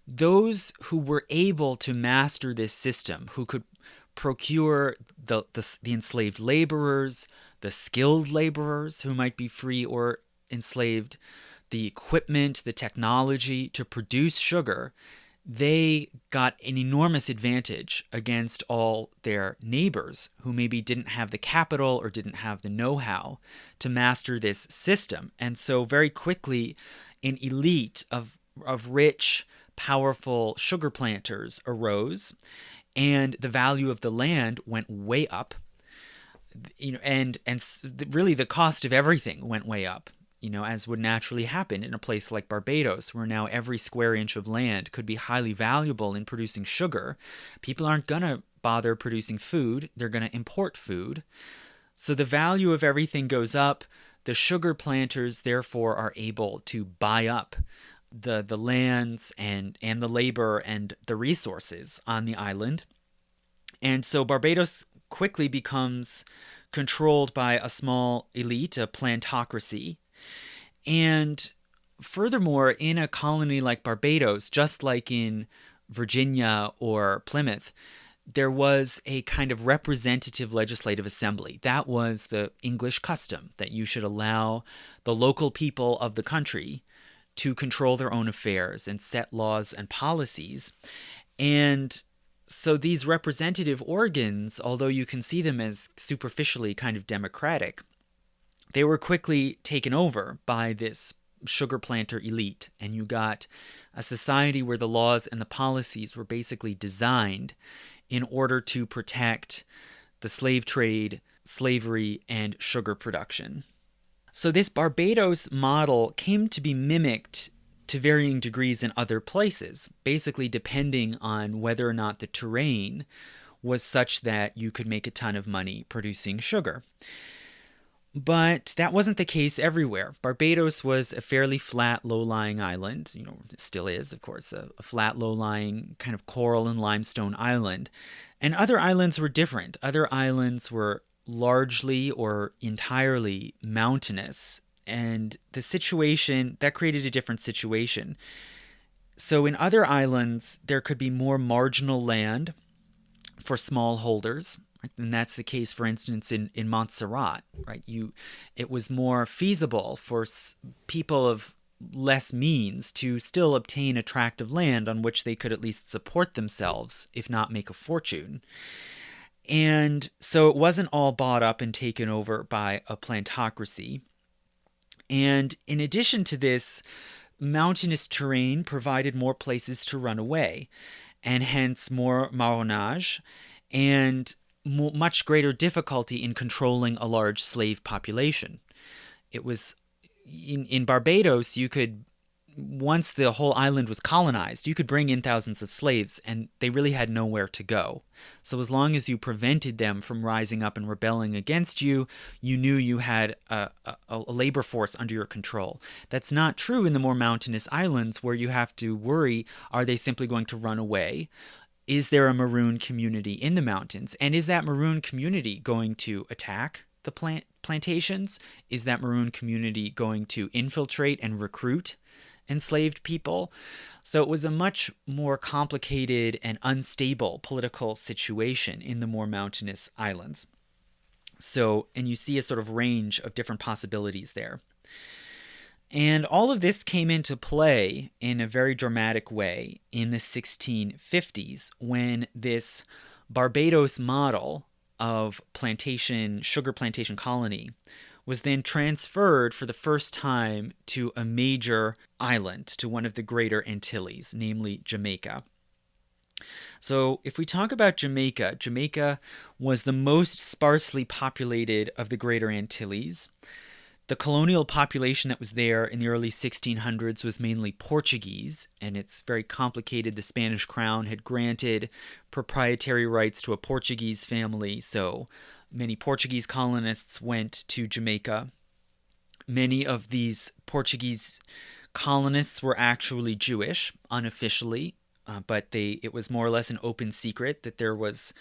those who were able to master this system, who could procure the enslaved laborers, the skilled laborers who might be free or enslaved, the equipment, the technology to produce sugar, they got an enormous advantage against all their neighbors who maybe didn't have the capital or didn't have the know-how to master this system. And so very quickly, an elite of rich, powerful sugar planters arose, and the value of the land went way up. And really the cost of everything went way up. As would naturally happen in a place like Barbados, where now every square inch of land could be highly valuable in producing sugar. People aren't going to bother producing food. They're going to import food. So the value of everything goes up. The sugar planters, therefore, are able to buy up the lands and the labor and the resources on the island. And so Barbados quickly becomes controlled by a small elite, a plantocracy. And furthermore, in a colony like Barbados, just like in Virginia or Plymouth, there was a kind of representative legislative assembly. That was the English custom, that you should allow the local people of the country to control their own affairs and set laws and policies. And so these representative organs, although you can see them as superficially kind of democratic, they were quickly taken over by this sugar planter elite, and you got a society where the laws and the policies were basically designed in order to protect the slave trade, slavery, and sugar production. So this Barbados model came to be mimicked to varying degrees in other places, basically depending on whether or not the terrain was such that you could make a ton of money producing sugar. But that wasn't the case everywhere. Barbados was a fairly flat, low-lying island. It still is, of course, a flat, low-lying kind of coral and limestone island. And other islands were different. Other islands were largely or entirely mountainous. And the situation, that created a different situation. So in other islands, there could be more marginal land for smallholders. And that's the case, for instance, in Montserrat, right? It was more feasible for people of less means to still obtain a tract of land on which they could at least support themselves, if not make a fortune. And so it wasn't all bought up and taken over by a plantocracy. And in addition to this, mountainous terrain provided more places to run away, and hence more marronage and much greater difficulty in controlling a large slave population. It was in Barbados, you could, once the whole island was colonized, you could bring in thousands of slaves, and they really had nowhere to go. So as long as you prevented them from rising up and rebelling against you, you knew you had a labor force under your control. That's not true in the more mountainous islands, where you have to worry, are they simply going to run away? Is there a maroon community in the mountains? And is that maroon community going to attack the plantations? Is that maroon community going to infiltrate and recruit enslaved people? So it was a much more complicated and unstable political situation in the more mountainous islands. So, and you see a sort of range of different possibilities there. And all of this came into play in a very dramatic way in the 1650s, when this Barbados model of sugar plantation colony was then transferred for the first time to a major island, to one of the greater Antilles, namely Jamaica. So if we talk about Jamaica, Jamaica was the most sparsely populated of the greater Antilles. The colonial population that was there in the early 1600s was mainly Portuguese, and it's very complicated. The Spanish crown had granted proprietary rights to a Portuguese family, so many Portuguese colonists went to Jamaica. Many of these Portuguese colonists were actually Jewish, unofficially, but it was more or less an open secret that there was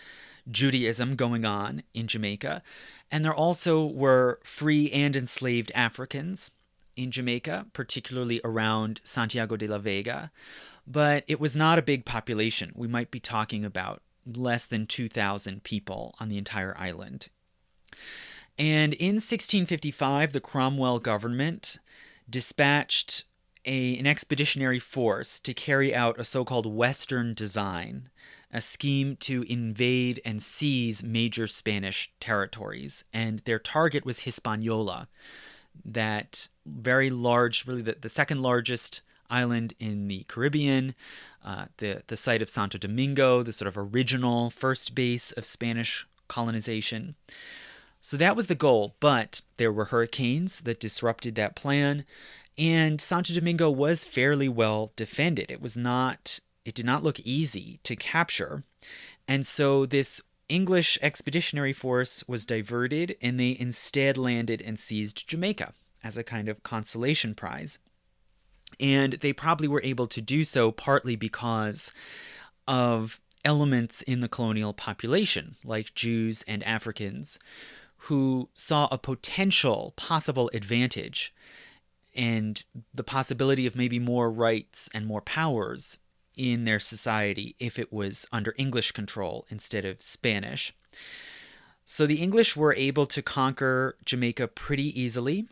Judaism going on in Jamaica. And there also were free and enslaved Africans in Jamaica, particularly around Santiago de la Vega. But it was not a big population. We might be talking about less than 2,000 people on the entire island. And in 1655, the Cromwell government dispatched an expeditionary force to carry out a so-called Western design, a scheme to invade and seize major Spanish territories. And their target was Hispaniola, that very large, really the second largest island in the Caribbean, the site of Santo Domingo, the sort of original first base of Spanish colonization. So that was the goal, but there were hurricanes that disrupted that plan, and Santo Domingo was fairly well defended. It did not look easy to capture. And so this English expeditionary force was diverted, and they instead landed and seized Jamaica as a kind of consolation prize. And they probably were able to do so partly because of elements in the colonial population, like Jews and Africans, who saw a possible advantage and the possibility of maybe more rights and more powers in their society if it was under English control instead of Spanish. So the English were able to conquer Jamaica pretty easily.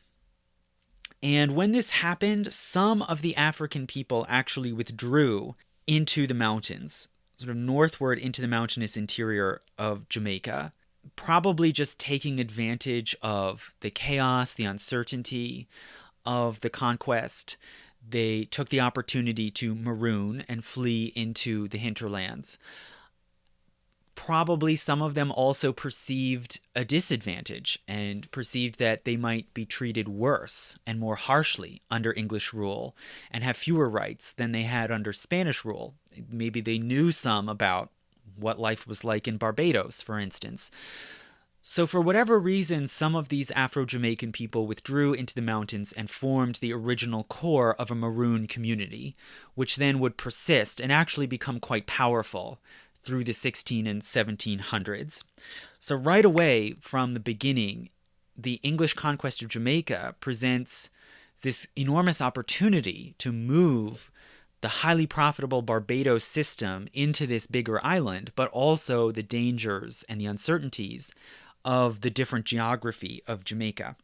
And when this happened, some of the African people actually withdrew into the mountains, sort of northward into the mountainous interior of Jamaica, probably just taking advantage of the chaos, the uncertainty of the conquest. They took the opportunity to maroon and flee into the hinterlands. Probably some of them also perceived a disadvantage and perceived that they might be treated worse and more harshly under English rule and have fewer rights than they had under Spanish rule. Maybe they knew some about what life was like in Barbados, for instance. So for whatever reason, some of these Afro-Jamaican people withdrew into the mountains and formed the original core of a maroon community, which then would persist and actually become quite powerful through the 16 and 1700s. So right away from the beginning, the English conquest of Jamaica presents this enormous opportunity to move the highly profitable Barbados system into this bigger island, but also the dangers and the uncertainties of the different geography of Jamaica.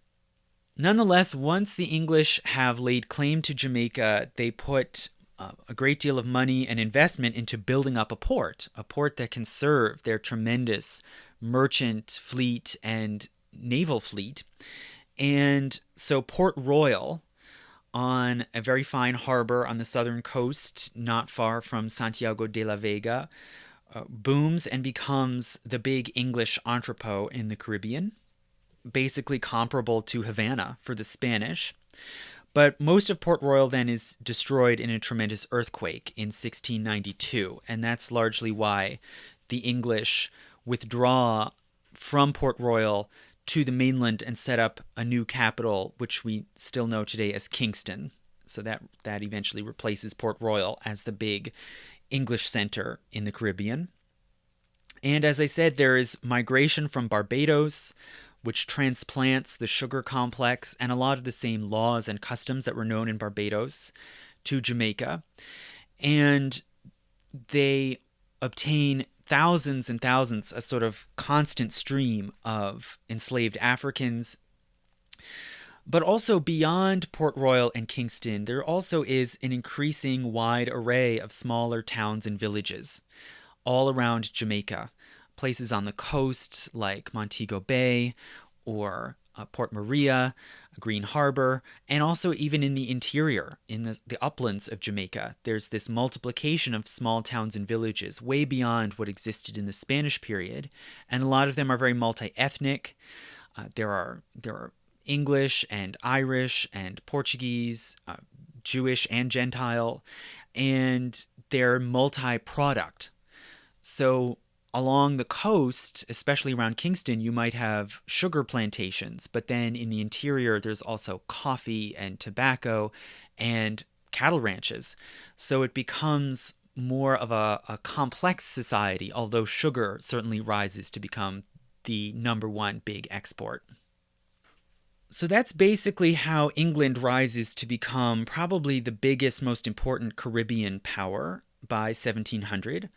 Nonetheless, once the English have laid claim to Jamaica, they put a great deal of money and investment into building up a port that can serve their tremendous merchant fleet and naval fleet. And so Port Royal, on a very fine harbor on the southern coast, not far from Santiago de la Vega, booms and becomes the big English entrepot in the Caribbean, basically comparable to Havana for the Spanish. But most of Port Royal then is destroyed in a tremendous earthquake in 1692, and that's largely why the English withdraw from Port Royal to the mainland and set up a new capital, which we still know today as Kingston. So that eventually replaces Port Royal as the big English center in the Caribbean. And as I said, there is migration from Barbados, which transplants the sugar complex and a lot of the same laws and customs that were known in Barbados to Jamaica. And they obtain thousands and thousands, a sort of constant stream of enslaved Africans. But also beyond Port Royal and Kingston, there also is an increasing wide array of smaller towns and villages all around Jamaica. Places on the coast like Montego Bay or Port Maria, Green Harbor, and also even in the interior, in the uplands of Jamaica, there's this multiplication of small towns and villages way beyond what existed in the Spanish period, and a lot of them are very multi-ethnic. There are English and Irish and Portuguese, Jewish and Gentile, and they're multi-product. So along the coast, especially around Kingston, you might have sugar plantations, but then in the interior, there's also coffee and tobacco and cattle ranches. So it becomes more of a complex society, although sugar certainly rises to become the number one big export. So that's basically how England rises to become probably the biggest, most important Caribbean power by 1700.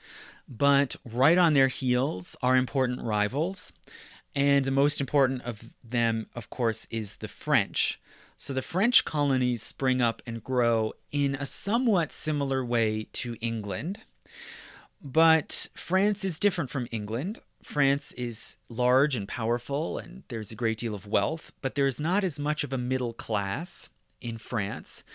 But right on their heels are important rivals, and the most important of them, of course, is the French. So the French colonies spring up and grow in a somewhat similar way to England, but France is different from England. France is large and powerful, and there's a great deal of wealth, but there's not as much of a middle class in France.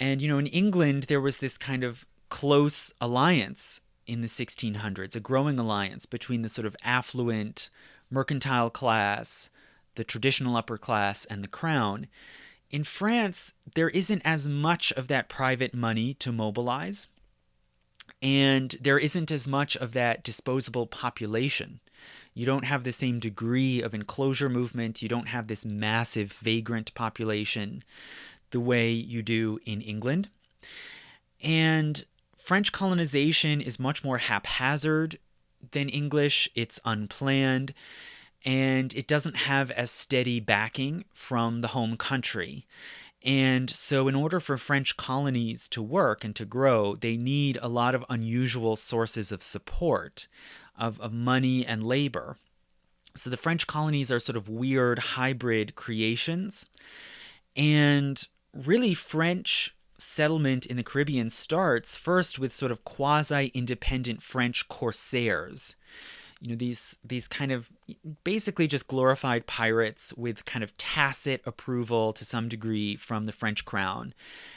And, in England, there was this kind of close alliance in the 1600s, a growing alliance between the sort of affluent mercantile class, the traditional upper class, and the crown. In France, there isn't as much of that private money to mobilize, and there isn't as much of that disposable population. You don't have the same degree of enclosure movement. You don't have this massive vagrant population the way you do in England. And French colonization is much more haphazard than English. It's unplanned, and it doesn't have as steady backing from the home country. And so in order for French colonies to work and to grow, they need a lot of unusual sources of support, of money and labor. So the French colonies are sort of weird hybrid creations. And really French settlement in the Caribbean starts first with sort of quasi-independent French corsairs. These kind of basically just glorified pirates with kind of tacit approval to some degree from the French crown.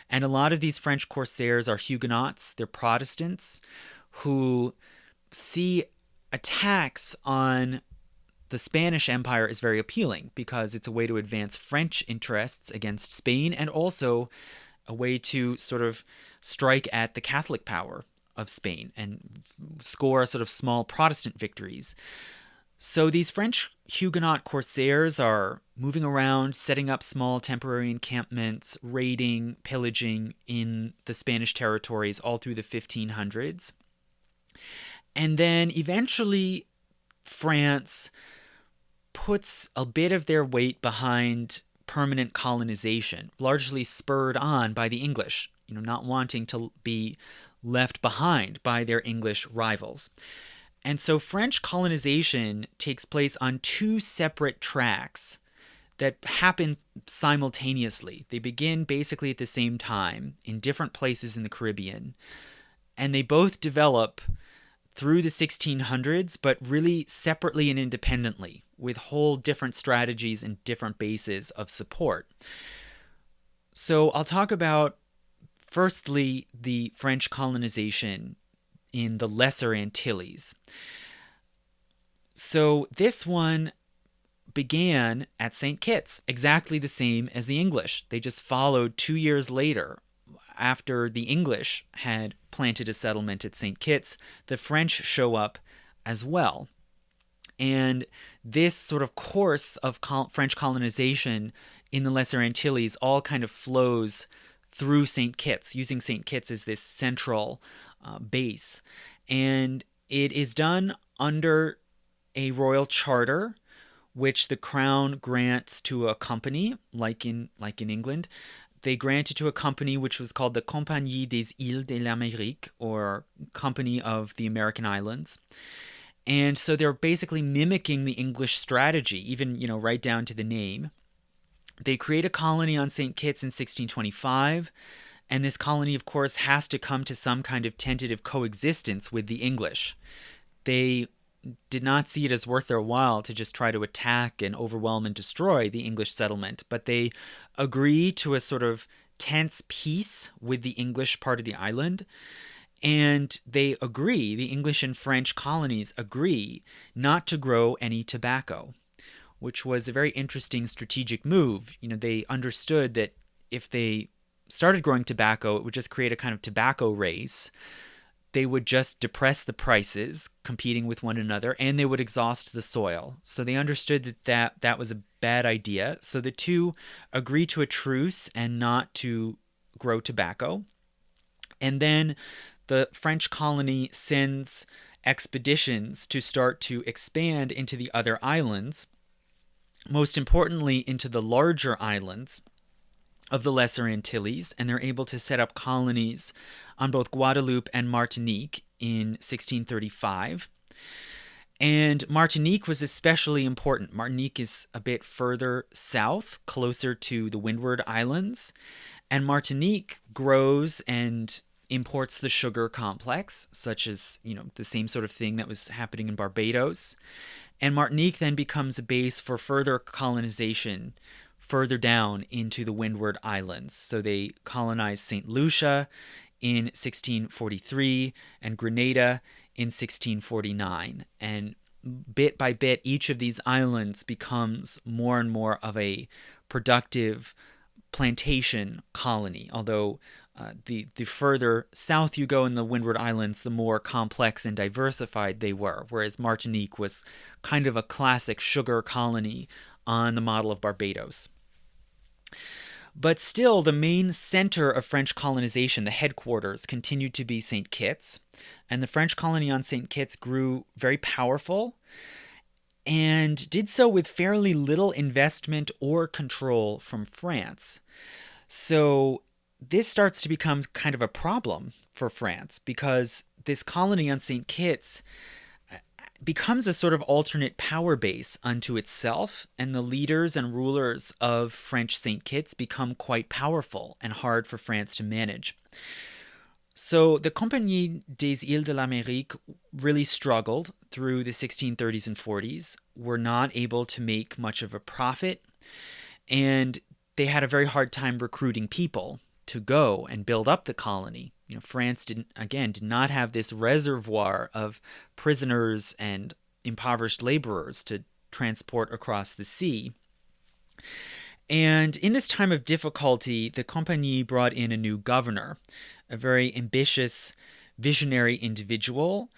And a lot of these French corsairs are Huguenots, they're Protestants, who see attacks on the Spanish Empire as very appealing because it's a way to advance French interests against Spain and also a way to sort of strike at the Catholic power of Spain and score sort of small Protestant victories. So these French Huguenot corsairs are moving around, setting up small temporary encampments, raiding, pillaging in the Spanish territories all through the 1500s. And then eventually France puts a bit of their weight behind permanent colonization, largely spurred on by the English. not wanting to be left behind by their English rivals. And so French colonization takes place on two separate tracks that happen simultaneously. They begin basically at the same time in different places in the Caribbean, and they both develop through the 1600s, but really separately and independently, with whole different strategies and different bases of support. So I'll talk about, firstly, the French colonization in the Lesser Antilles. So this one began at St. Kitts, exactly the same as the English. They just followed 2 years later. After the English had planted a settlement at St. Kitts, the French show up as well. And this sort of course of French colonization in the Lesser Antilles all kind of flows through St. Kitts, using St. Kitts as this central base. And it is done under a royal charter, which the crown grants to a company, like in England. They granted to a company which was called the Compagnie des Îles de l'Amérique, or Company of the American Islands. And so they're basically mimicking the English strategy, even, right down to the name. They create a colony on St. Kitts in 1625, and this colony, of course, has to come to some kind of tentative coexistence with the English. They did not see it as worth their while to just try to attack and overwhelm and destroy the English settlement, but they agree to a sort of tense peace with the English part of the island, and the English and French colonies agree not to grow any tobacco, which was a very interesting strategic move. They understood that if they started growing tobacco, it would just create a kind of tobacco race. They would just depress the prices, competing with one another, and they would exhaust the soil. So they understood that was a bad idea. So the two agreed to a truce and not to grow tobacco. And then the French colony sends expeditions to start to expand into the other islands, most importantly into the larger islands of the Lesser Antilles, and they're able to set up colonies on both Guadeloupe and Martinique in 1635. And Martinique was especially important. Martinique is a bit further south, closer to the Windward Islands, and Martinique grows and imports the sugar complex, such as, the same sort of thing that was happening in Barbados. And Martinique then becomes a base for further colonization further down into the Windward Islands. So they colonized St. Lucia in 1643 and Grenada in 1649. And bit by bit, each of these islands becomes more and more of a productive plantation colony, although the further south you go in the Windward Islands, the more complex and diversified they were, whereas Martinique was kind of a classic sugar colony on the model of Barbados. But still, the main center of French colonization, the headquarters, continued to be St. Kitts, and the French colony on St. Kitts grew very powerful and did so with fairly little investment or control from France. So this starts to become kind of a problem for France, because this colony on St. Kitts becomes a sort of alternate power base unto itself, and the leaders and rulers of French St. Kitts become quite powerful and hard for France to manage. So the Compagnie des Îles de l'Amérique really struggled through the 1630s and 40s, were not able to make much of a profit, and they had a very hard time recruiting people to go and build up the colony. France did not have this reservoir of prisoners and impoverished laborers to transport across the sea. And in this time of difficulty, the Compagnie brought in a new governor, a very ambitious, visionary individual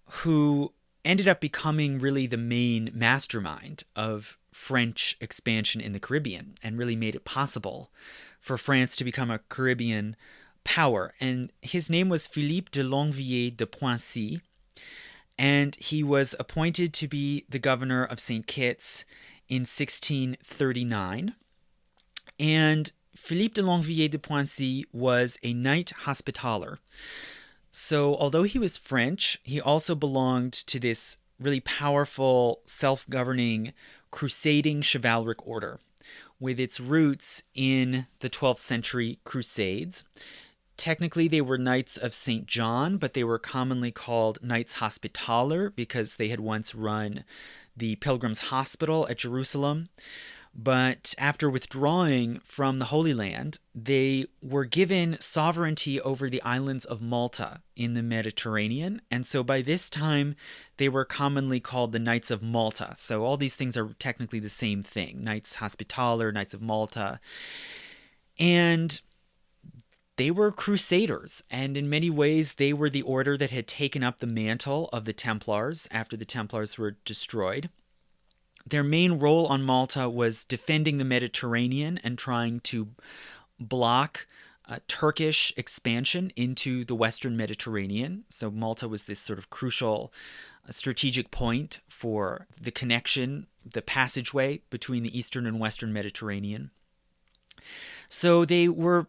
who ended up becoming really the main mastermind of French expansion in the Caribbean, and really made it possible for France to become a Caribbean power. And his name was Philippe de Longuevilliers de Poissy, and he was appointed to be the governor of St. Kitts in 1639. And Philippe de Longuevilliers de Poissy was a knight hospitaller. So although he was French, he also belonged to this really powerful, self-governing, crusading chivalric order with its roots in the 12th century Crusades. Technically, they were Knights of St. John, but they were commonly called Knights Hospitaller because they had once run the Pilgrims' Hospital at Jerusalem. But after withdrawing from the Holy Land, they were given sovereignty over the islands of Malta in the Mediterranean. And so by this time, they were commonly called the Knights of Malta. So all these things are technically the same thing, Knights Hospitaller, Knights of Malta. And they were crusaders, and in many ways they were the order that had taken up the mantle of the Templars after the Templars were destroyed. Their main role on Malta was defending the Mediterranean and trying to block Turkish expansion into the Western Mediterranean. So Malta was this sort of crucial strategic point for the connection, the passageway between the Eastern and Western Mediterranean. So they were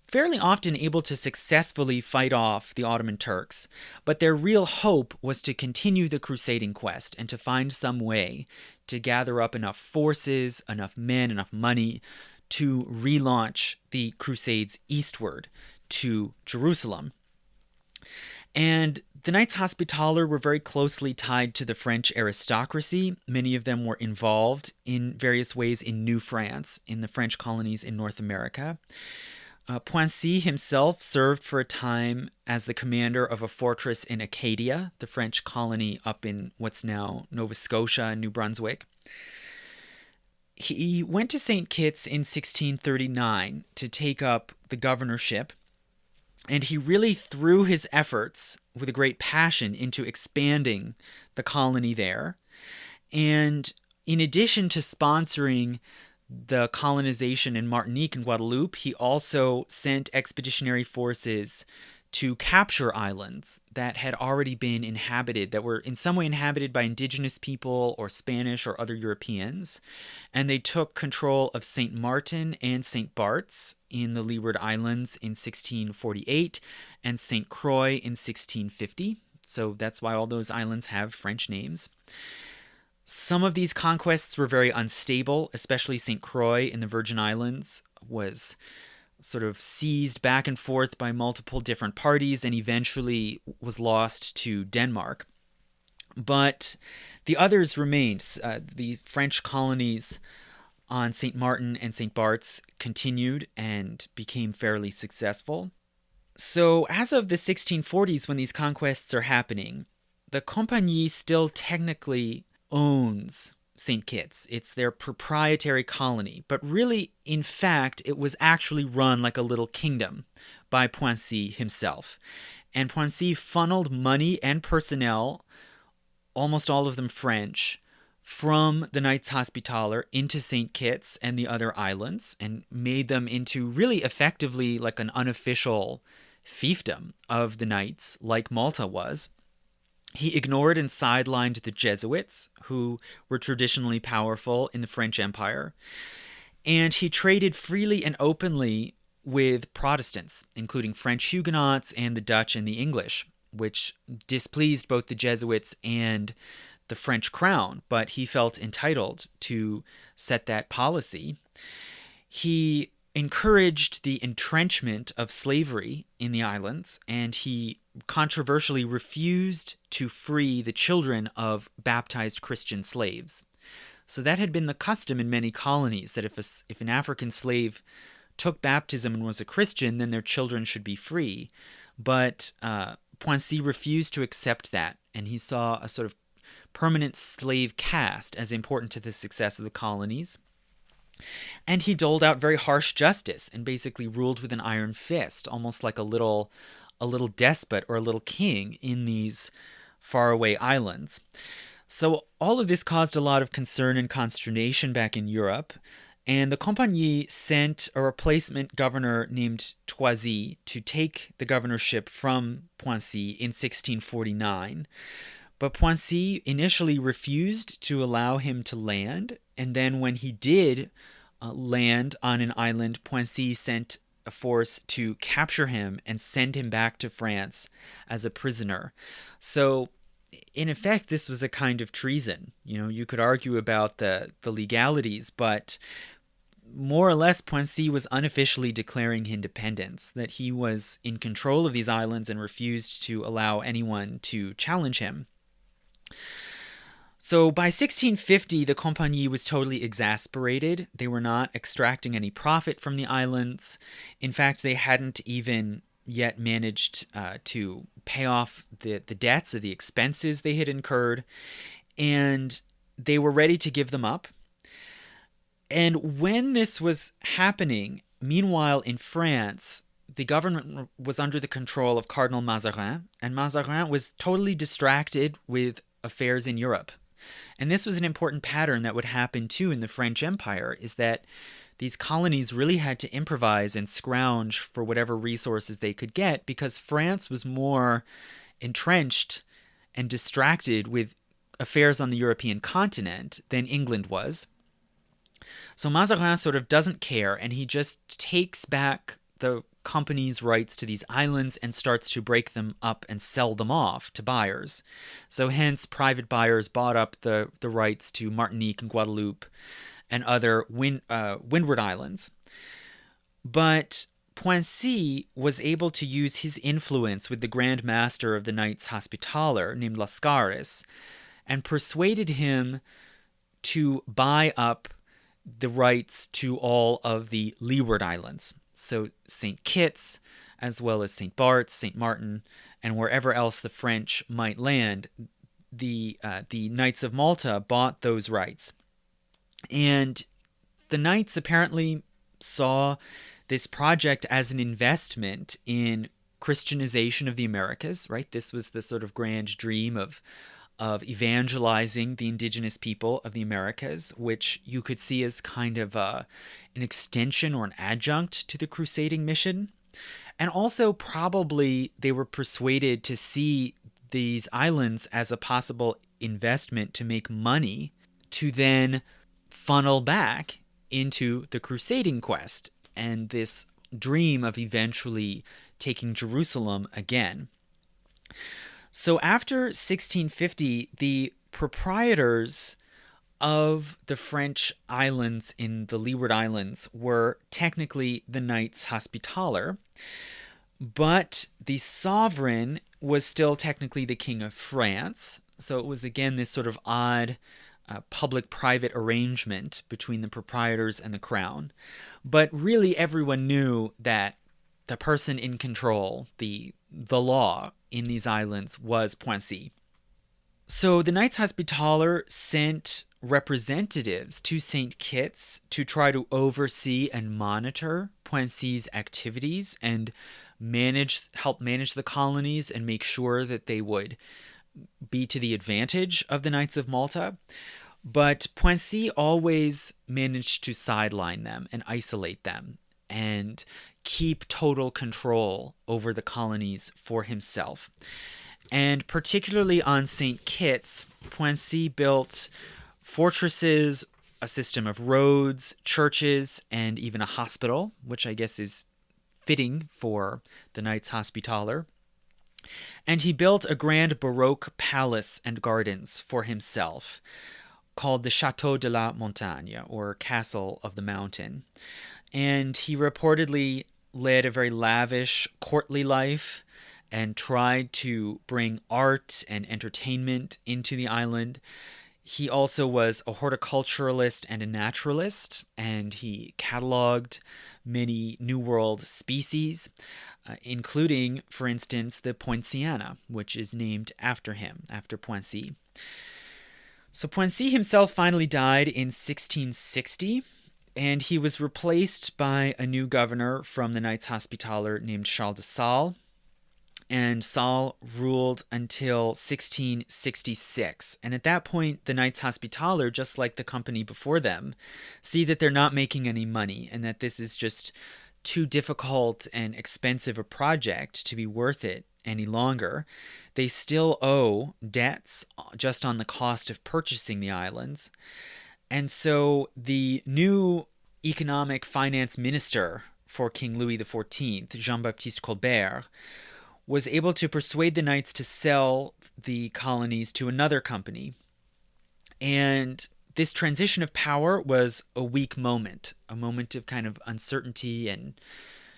fairly often able to successfully fight off the Ottoman Turks, but their real hope was to continue the crusading quest and to find some way to gather up enough forces, enough men, enough money to relaunch the Crusades eastward to Jerusalem. And the Knights Hospitaller were very closely tied to the French aristocracy. Many of them were involved in various ways in New France, in the French colonies in North America. Poissy himself served for a time as the commander of a fortress in Acadia, the French colony up in what's now Nova Scotia and New Brunswick. He went to St. Kitts in 1639 to take up the governorship, and he really threw his efforts with a great passion into expanding the colony there. And in addition to sponsoring the colonization in Martinique and Guadeloupe, he also sent expeditionary forces to capture islands that had already been inhabited, that were in some way inhabited by indigenous people or Spanish or other Europeans. And they took control of St. Martin and St. Bart's in the Leeward Islands in 1648 and St. Croix in 1650. So that's why all those islands have French names. Some of these conquests were very unstable, especially St. Croix in the Virgin Islands was sort of seized back and forth by multiple different parties and eventually was lost to Denmark. But the others remained. The French colonies on St. Martin and St. Bart's continued and became fairly successful. So as of the 1640s, when these conquests are happening, the Compagnie still technically owns St. Kitts. It's their proprietary colony, but really, in fact, it was actually run like a little kingdom by Poissy himself. And Poissy funneled money and personnel, almost all of them French, from the Knights Hospitaller into St. Kitts and the other islands and made them into really effectively like an unofficial fiefdom of the Knights, like Malta was. He ignored and sidelined the Jesuits, who were traditionally powerful in the French Empire, and he traded freely and openly with Protestants, including French Huguenots and the Dutch and the English, which displeased both the Jesuits and the French crown, but he felt entitled to set that policy. He encouraged the entrenchment of slavery in the islands, and he controversially refused to free the children of baptized Christian slaves. So that had been the custom in many colonies, that if an African slave took baptism and was a Christian, then their children should be free. But Poissy refused to accept that, and he saw a sort of permanent slave caste as important to the success of the colonies. And he doled out very harsh justice and basically ruled with an iron fist, almost like a little despot or a little king in these faraway islands. So all of this caused a lot of concern and consternation back in Europe, and the Compagnie sent a replacement governor named Toisy to take the governorship from Poissy in 1649. But Poissy initially refused to allow him to land, and then when he did land on an island, Poincy sent a force to capture him and send him back to France as a prisoner. So, in effect, this was a kind of treason. You could argue about the legalities, but more or less, Poincy was unofficially declaring independence, that he was in control of these islands and refused to allow anyone to challenge him. So by 1650, the Compagnie was totally exasperated. They were not extracting any profit from the islands. In fact, they hadn't even yet managed to pay off the debts or the expenses they had incurred, and they were ready to give them up. And when this was happening, meanwhile in France, the government was under the control of Cardinal Mazarin, and Mazarin was totally distracted with affairs in Europe. And this was an important pattern that would happen too in the French Empire, is that these colonies really had to improvise and scrounge for whatever resources they could get, because France was more entrenched and distracted with affairs on the European continent than England was. So Mazarin sort of doesn't care, and he just takes back the company's rights to these islands and starts to break them up and sell them off to buyers. So hence, private buyers bought up the rights to Martinique and Guadeloupe and other Windward Islands. But Poincy was able to use his influence with the Grand Master of the Knights Hospitaller named Lascaris and persuaded him to buy up the rights to all of the Leeward Islands. So St. Kitts, as well as St. Bart's, St. Martin, and wherever else the French might land, the Knights of Malta bought those rights. And the Knights apparently saw this project as an investment in Christianization of the Americas, right? This was the sort of grand dream of evangelizing the indigenous people of the Americas, which you could see as kind of an extension or an adjunct to the crusading mission. And also probably they were persuaded to see these islands as a possible investment to make money to then funnel back into the crusading quest and this dream of eventually taking Jerusalem again. So after 1650, the proprietors of the French islands in the Leeward Islands were technically the Knights Hospitaller, but the sovereign was still technically the King of France. So it was again this sort of odd public-private arrangement between the proprietors and the crown. But really everyone knew that the person in control, the law in these islands, was Poincy. So the Knights Hospitaller sent representatives to St. Kitts to try to oversee and monitor Poincy's activities and help manage the colonies and make sure that they would be to the advantage of the Knights of Malta. But Poincy always managed to sideline them and isolate them and keep total control over the colonies for himself. And particularly on St. Kitts, Poincy built fortresses, a system of roads, churches, and even a hospital, which I guess is fitting for the Knights Hospitaller. And he built a grand Baroque palace and gardens for himself, called the Château de la Montagne, or Castle of the Mountain. And he reportedly led a very lavish, courtly life and tried to bring art and entertainment into the island. He also was a horticulturalist and a naturalist, and he cataloged many New World species, including, for instance, the poinciana, which is named after him, after Poincy. So Poincy himself finally died in 1660, and he was replaced by a new governor from the Knights Hospitaller named Charles de Sales. And Sales ruled until 1666. And at that point, the Knights Hospitaller, just like the company before them, see that they're not making any money and that this is just too difficult and expensive a project to be worth it any longer. They still owe debts just on the cost of purchasing the islands. And so the new economic finance minister for King Louis XIV, Jean-Baptiste Colbert, was able to persuade the knights to sell the colonies to another company. And this transition of power was a weak moment, a moment of kind of uncertainty and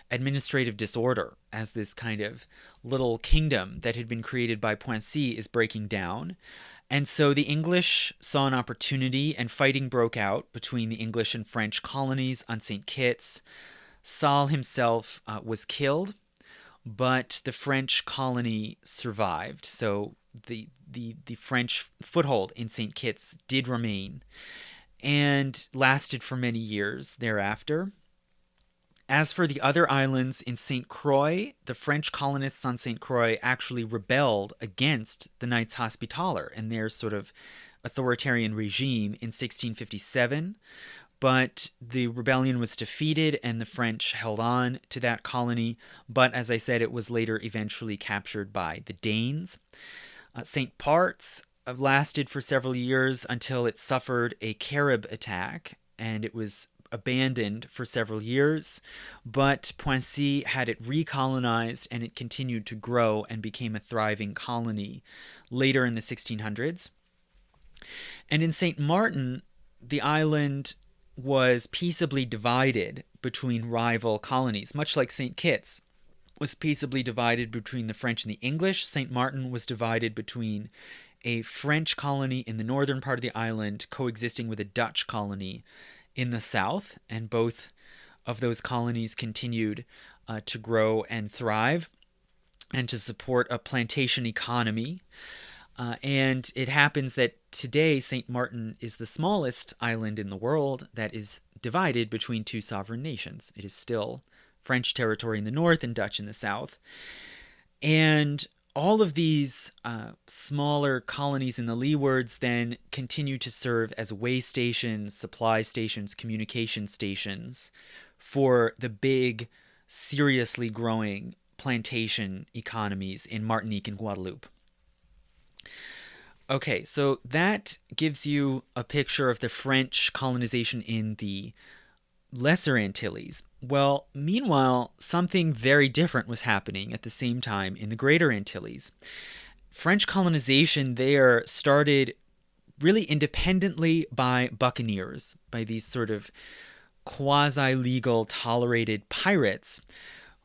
administrative disorder, as this kind of little kingdom that had been created by Poissy is breaking down. And so the English saw an opportunity, and fighting broke out between the English and French colonies on St. Kitts. Saul himself was killed, but the French colony survived. So the French foothold in St. Kitts did remain and lasted for many years thereafter. As for the other islands in St. Croix, the French colonists on St. Croix actually rebelled against the Knights Hospitaller and their sort of authoritarian regime in 1657. But the rebellion was defeated and the French held on to that colony. But as I said, it was later eventually captured by the Danes. St. Parts lasted for several years until it suffered a Carib attack, and it was abandoned for several years, but Poissy had it recolonized and it continued to grow and became a thriving colony later in the 1600s. And in St. Martin, the island was peaceably divided between rival colonies, much like St. Kitts was peaceably divided between the French and the English. St. Martin was divided between a French colony in the northern part of the island coexisting with a Dutch colony in the south, and both of those colonies continued to grow and thrive and to support a plantation economy. And it happens that today St. Martin is the smallest island in the world that is divided between two sovereign nations. It is still French territory in the north and Dutch in the south. And all of these smaller colonies in the Leewards then continue to serve as way stations, supply stations, communication stations for the big, seriously growing plantation economies in Martinique and Guadeloupe. Okay, so that gives you a picture of the French colonization in the Lesser Antilles. Well, meanwhile, something very different was happening at the same time in the Greater Antilles. French colonization there started really independently by buccaneers, by these sort of quasi-legal tolerated pirates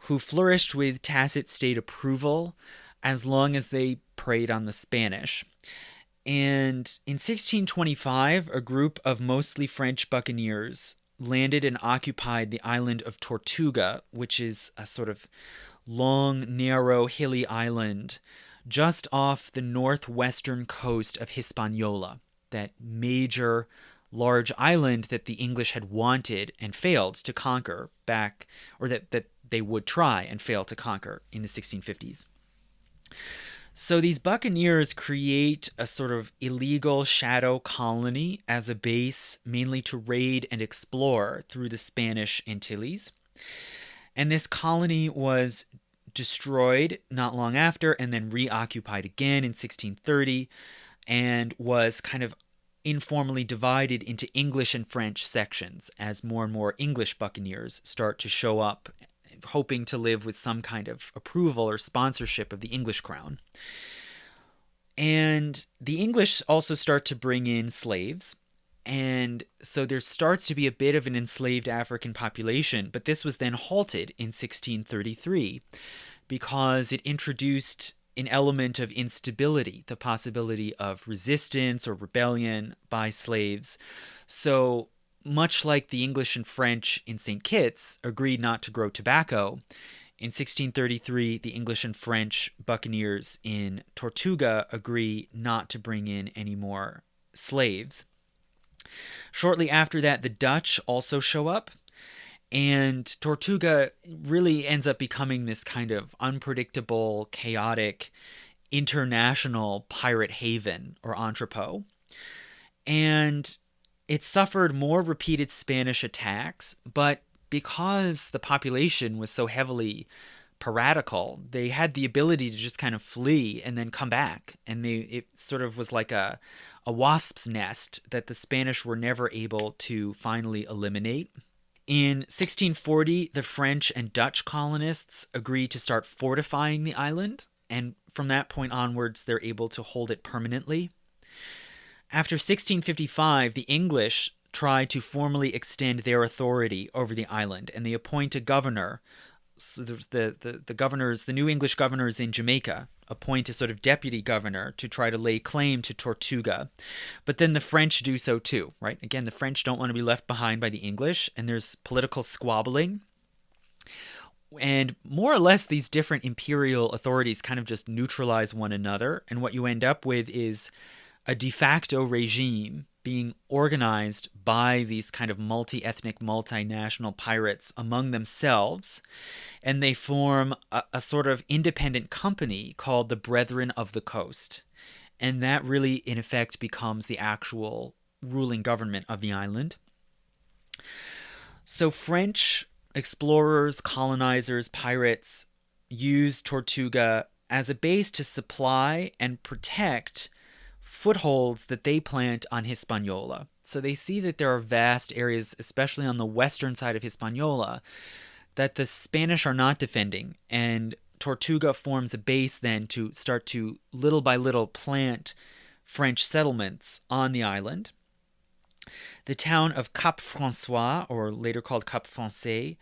who flourished with tacit state approval as long as they preyed on the Spanish. And in 1625, a group of mostly French buccaneers landed and occupied the island of Tortuga, which is a sort of long, narrow, hilly island just off the northwestern coast of Hispaniola, that major large island that the English had wanted and failed to conquer back, or that they would try and fail to conquer in the 1650s. So these buccaneers create a sort of illegal shadow colony as a base, mainly to raid and explore through the Spanish Antilles. And this colony was destroyed not long after and then reoccupied again in 1630 and was kind of informally divided into English and French sections as more and more English buccaneers start to show up, hoping to live with some kind of approval or sponsorship of the English crown. And the English also start to bring in slaves. And so there starts to be a bit of an enslaved African population, but this was then halted in 1633 because it introduced an element of instability, the possibility of resistance or rebellion by slaves. So much like the English and French in St. Kitts agreed not to grow tobacco, in 1633, the English and French buccaneers in Tortuga agree not to bring in any more slaves. Shortly after that, the Dutch also show up, and Tortuga really ends up becoming this kind of unpredictable, chaotic, international pirate haven or entrepot. And it suffered more repeated Spanish attacks, but because the population was so heavily piratical, they had the ability to just kind of flee and then come back. And it sort of was like a wasp's nest that the Spanish were never able to finally eliminate. In 1640, the French and Dutch colonists agree to start fortifying the island, and from that point onwards, they're able to hold it permanently. After 1655, the English try to formally extend their authority over the island, and they appoint a governor. So the new English governors in Jamaica appoint a sort of deputy governor to try to lay claim to Tortuga. But then the French do so too, right? Again, the French don't want to be left behind by the English, and there's political squabbling. And more or less, these different imperial authorities kind of just neutralize one another, and what you end up with is a de facto regime being organized by these kind of multi-ethnic, multinational pirates among themselves, and they form a sort of independent company called the Brethren of the Coast. And that really, in effect, becomes the actual ruling government of the island. So French explorers, colonizers, pirates use Tortuga as a base to supply and protect footholds that they plant on Hispaniola. So they see that there are vast areas, especially on the western side of Hispaniola, that the Spanish are not defending, and Tortuga forms a base then to start to little by little plant French settlements on the island. The town of Cap François, or later called Cap Français,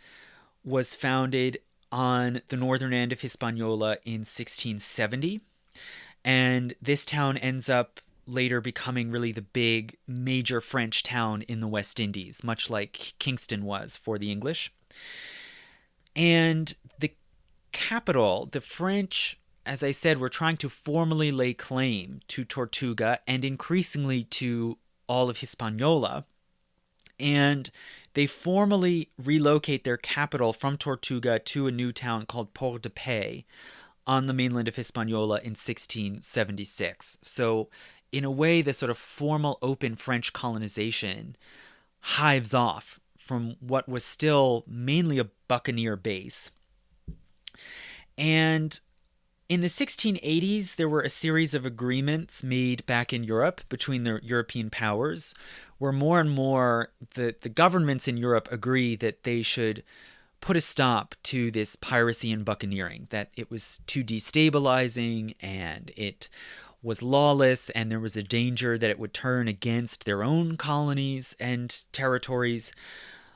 was founded on the northern end of Hispaniola in 1670, and this town ends up later becoming really the big major French town in the West Indies, much like Kingston was for the English. And the capital, the French, as I said, were trying to formally lay claim to Tortuga and increasingly to all of Hispaniola. And they formally relocate their capital from Tortuga to a new town called Port-de-Paix on the mainland of Hispaniola in 1676. So in a way, the sort of formal open French colonization hives off from what was still mainly a buccaneer base. And in the 1680s, there were a series of agreements made back in Europe between the European powers, where more and more the governments in Europe agree that they should put a stop to this piracy and buccaneering, that it was too destabilizing and it was lawless, and there was a danger that it would turn against their own colonies and territories.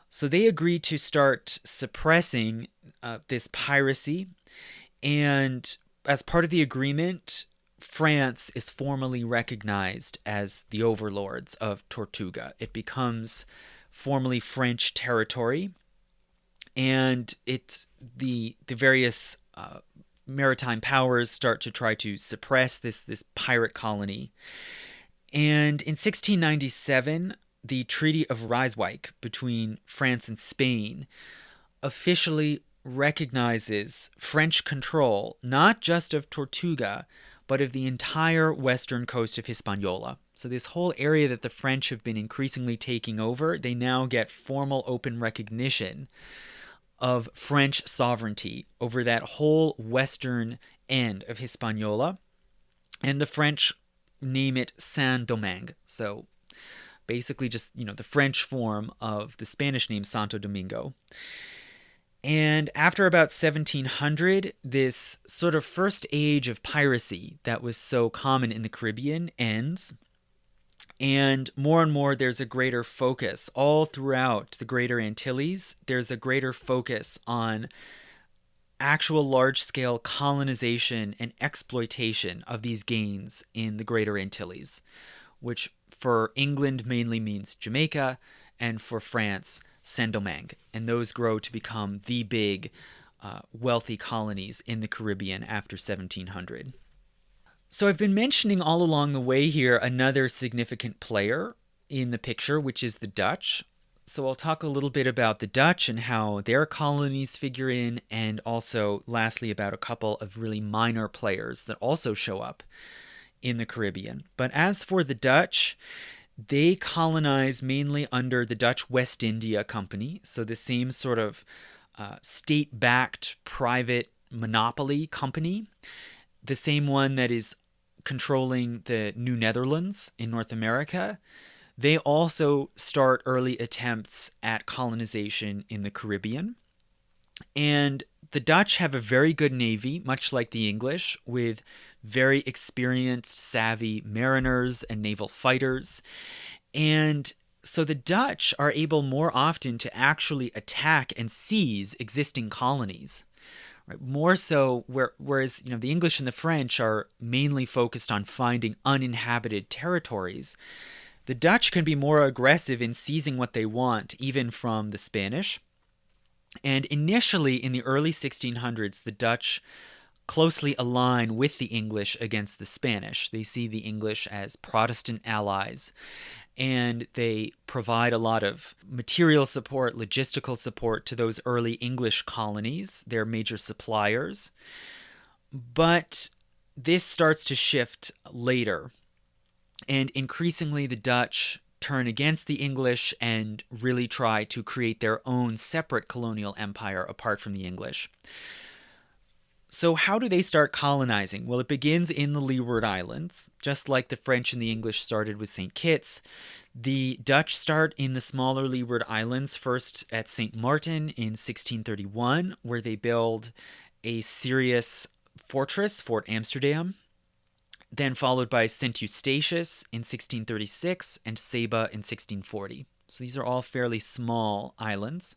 So they agreed to start suppressing this piracy, and as part of the agreement, France is formally recognized as the overlords of Tortuga. It becomes formally French territory, and it's the various maritime powers start to try to suppress this pirate colony. And in 1697, the Treaty of Ryswyck between France and Spain officially recognizes French control not just of Tortuga, but of the entire western coast of Hispaniola. So this whole area that the French have been increasingly taking over, they now get formal open recognition of French sovereignty over that whole western end of Hispaniola. And the French name it Saint-Domingue. So basically just, the French form of the Spanish name Santo Domingo. And after about 1700, this sort of first age of piracy that was so common in the Caribbean ends. And more there's a greater focus all throughout the Greater Antilles. There's a greater focus on actual large-scale colonization and exploitation of these gains in the Greater Antilles, which for England mainly means Jamaica, and for France, Saint-Domingue. And those grow to become the big, wealthy colonies in the Caribbean after 1700. So I've been mentioning all along the way here another significant player in the picture, which is the Dutch. So I'll talk a little bit about the Dutch and how their colonies figure in, and also lastly about a couple of really minor players that also show up in the Caribbean. But as for the Dutch, they colonize mainly under the Dutch West India Company, so the same sort of state-backed private monopoly company, the same one that is controlling the New Netherlands in North America. they also start early attempts at colonization in the Caribbean. And the Dutch have a very good navy, much like the English, with very experienced, savvy mariners and naval fighters. And so the Dutch are able more often to actually attack and seize existing colonies. Right? More so, whereas the English and the French are mainly focused on finding uninhabited territories, the Dutch can be more aggressive in seizing what they want, even from the Spanish. And initially, in the early 1600s, the Dutch closely align with the English against the Spanish. They see the English as Protestant allies, and they provide a lot of material support, logistical support to those early English colonies. They're major suppliers. But this starts to shift later, and increasingly the Dutch turn against the English and really try to create their own separate colonial empire apart from the English. So how do they start colonizing? Well, it begins in the Leeward Islands. Just like the French and the English started with St. Kitts, the Dutch start in the smaller Leeward Islands, first at St. Martin in 1631, where they build a serious fortress, Fort Amsterdam, then followed by St. Eustatius in 1636 and Saba in 1640. So these are all fairly small islands.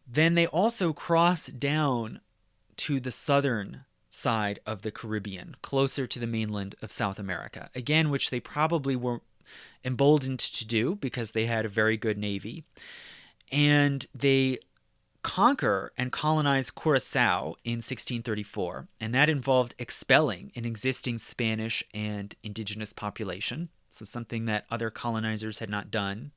Then they also cross down to the southern side of the Caribbean, closer to the mainland of South America, again, which they probably were emboldened to do because they had a very good navy. And they conquer and colonize Curacao in 1634, and that involved expelling an existing Spanish and indigenous population, so something that other colonizers had not done.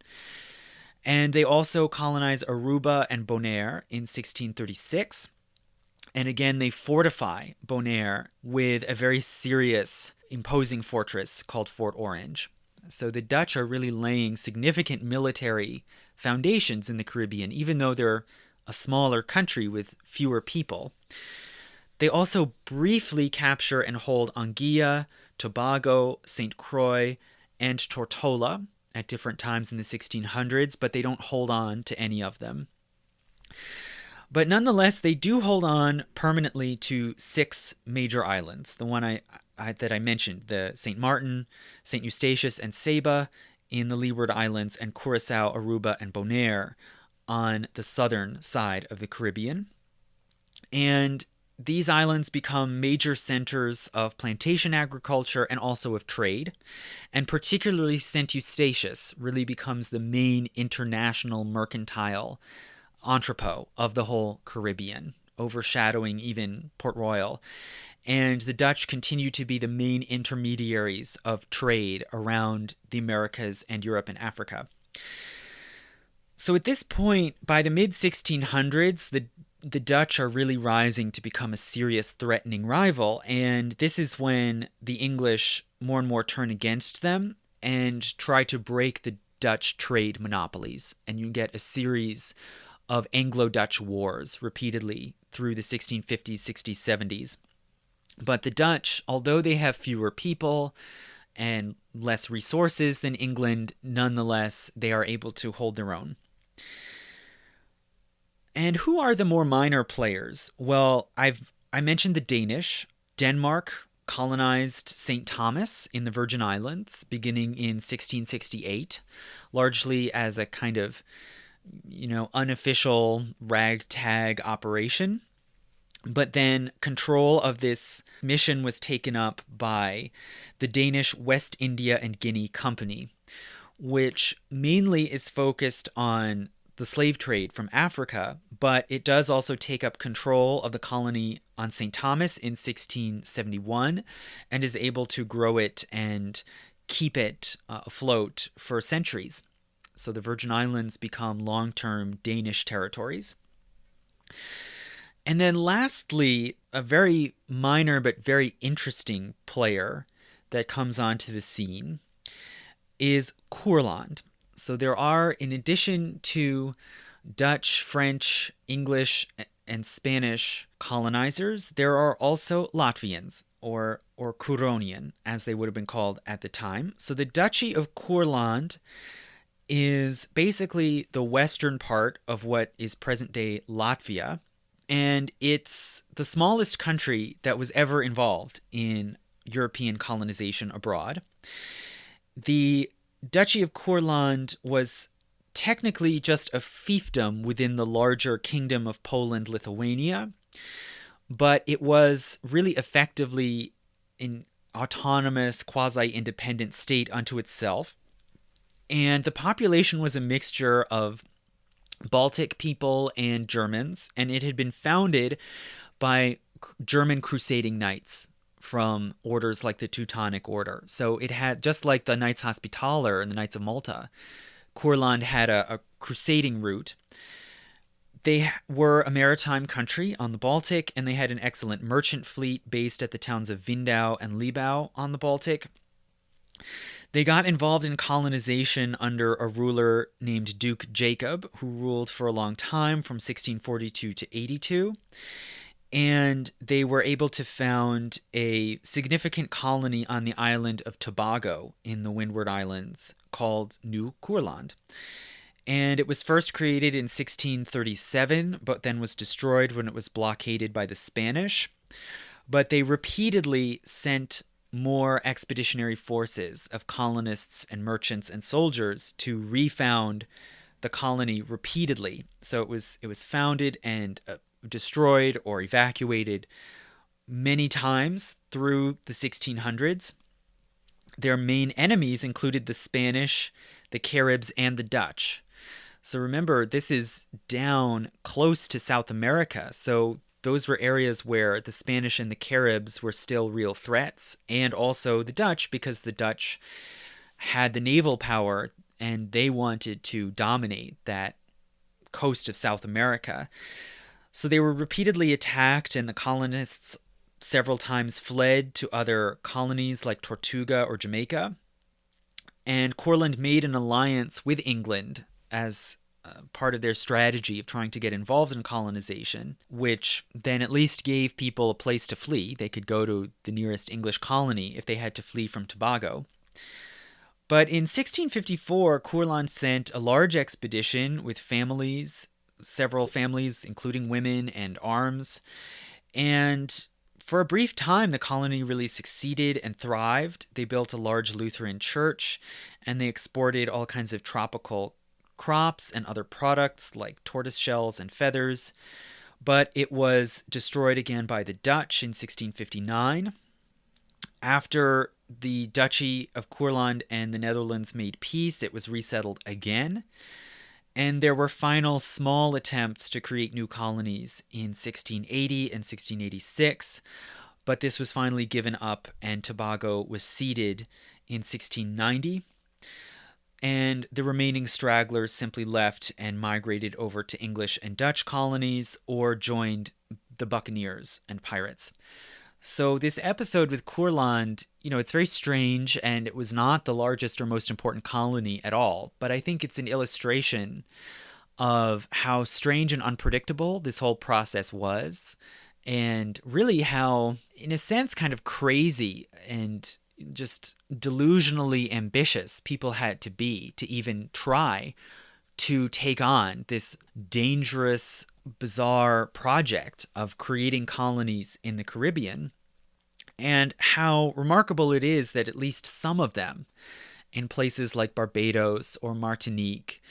And they also colonize Aruba and Bonaire in 1636. And again, they fortify Bonaire with a very serious, imposing fortress called Fort Orange. So the Dutch are really laying significant military foundations in the Caribbean, even though they're a smaller country with fewer people. They also briefly capture and hold Anguilla, Tobago, St. Croix, and Tortola at different times in the 1600s, but they don't hold on to any of them. But nonetheless, they do hold on permanently to 6 major islands. The one that I mentioned, the St. Martin, St. Eustatius, and Saba in the Leeward Islands, and Curacao, Aruba, and Bonaire on the southern side of the Caribbean. And these islands become major centers of plantation agriculture and also of trade. And particularly St. Eustatius really becomes the main international mercantile entrepot of the whole Caribbean, overshadowing even Port Royal. And the Dutch continue to be the main intermediaries of trade around the Americas and Europe and Africa. So at this point, by the mid-1600s, the Dutch are really rising to become a serious threatening rival, and this is when the English more and more turn against them and try to break the Dutch trade monopolies, and you get a series of Anglo-Dutch wars repeatedly through the 1650s, 60s, 70s. But the Dutch, although they have fewer people and less resources than England, nonetheless, they are able to hold their own. And who are the more minor players? Well, I mentioned the Danish. Denmark colonized St. Thomas in the Virgin Islands beginning in 1668, largely as a kind of unofficial ragtag operation. But then control of this mission was taken up by the Danish West India and Guinea Company, which mainly is focused on the slave trade from Africa, but it does also take up control of the colony on St. Thomas in 1671 and is able to grow it and keep it afloat for centuries. So the Virgin Islands become long-term Danish territories. And then lastly, a very minor but very interesting player that comes onto the scene is Courland. So there are, in addition to Dutch, French, English, and Spanish colonizers, there are also Latvians, or Colonian, as they would have been called at the time. So the Duchy of Courland is basically the western part of what is present-day Latvia, and it's the smallest country that was ever involved in European colonization abroad. The Duchy of Courland was technically just a fiefdom within the larger Kingdom of Poland-Lithuania, but it was really effectively an autonomous, quasi-independent state unto itself. And the population was a mixture of Baltic people and Germans, and it had been founded by German crusading knights from orders like the Teutonic Order. So it had, just like the Knights Hospitaller and the Knights of Malta, Courland had a crusading route. They were a maritime country on the Baltic, and they had an excellent merchant fleet based at the towns of Windau and Libau on the Baltic. They got involved in colonization under a ruler named Duke Jacob, who ruled for a long time from 1642 to 82. And they were able to found a significant colony on the island of Tobago in the Windward Islands called New Courland. And it was first created in 1637, but then was destroyed when it was blockaded by the Spanish. But they repeatedly sent more expeditionary forces of colonists and merchants and soldiers to refound the colony repeatedly. So it was founded and destroyed or evacuated many times through the 1600s. Their main enemies included the Spanish, the Caribs, and the Dutch. So remember, this is down close to South America. So those were areas where the Spanish and the Caribs were still real threats, and also the Dutch, because the Dutch had the naval power and they wanted to dominate that coast of South America. So they were repeatedly attacked, and the colonists several times fled to other colonies like Tortuga or Jamaica. And Courland made an alliance with England as part of their strategy of trying to get involved in colonization, which then at least gave people a place to flee. They could go to the nearest English colony if they had to flee from Tobago. But in 1654, Courland sent a large expedition with families, several families, including women and arms. And for a brief time, the colony really succeeded and thrived. They built a large Lutheran church, and they exported all kinds of tropical crops and other products like tortoise shells and feathers. But it was destroyed again by the Dutch in 1659. After the Duchy of Courland and the Netherlands made peace, it was resettled again. And there were final small attempts to create new colonies in 1680 and 1686, but this was finally given up, and Tobago was ceded in 1690. And the remaining stragglers simply left and migrated over to English and Dutch colonies or joined the buccaneers and pirates. So this episode with Courland, it's very strange, and it was not the largest or most important colony at all, but I think it's an illustration of how strange and unpredictable this whole process was, and really how, in a sense, kind of crazy and just delusionally ambitious people had to be to even try to take on this dangerous, bizarre project of creating colonies in the Caribbean, and how remarkable it is that at least some of them in places like Barbados or Martinique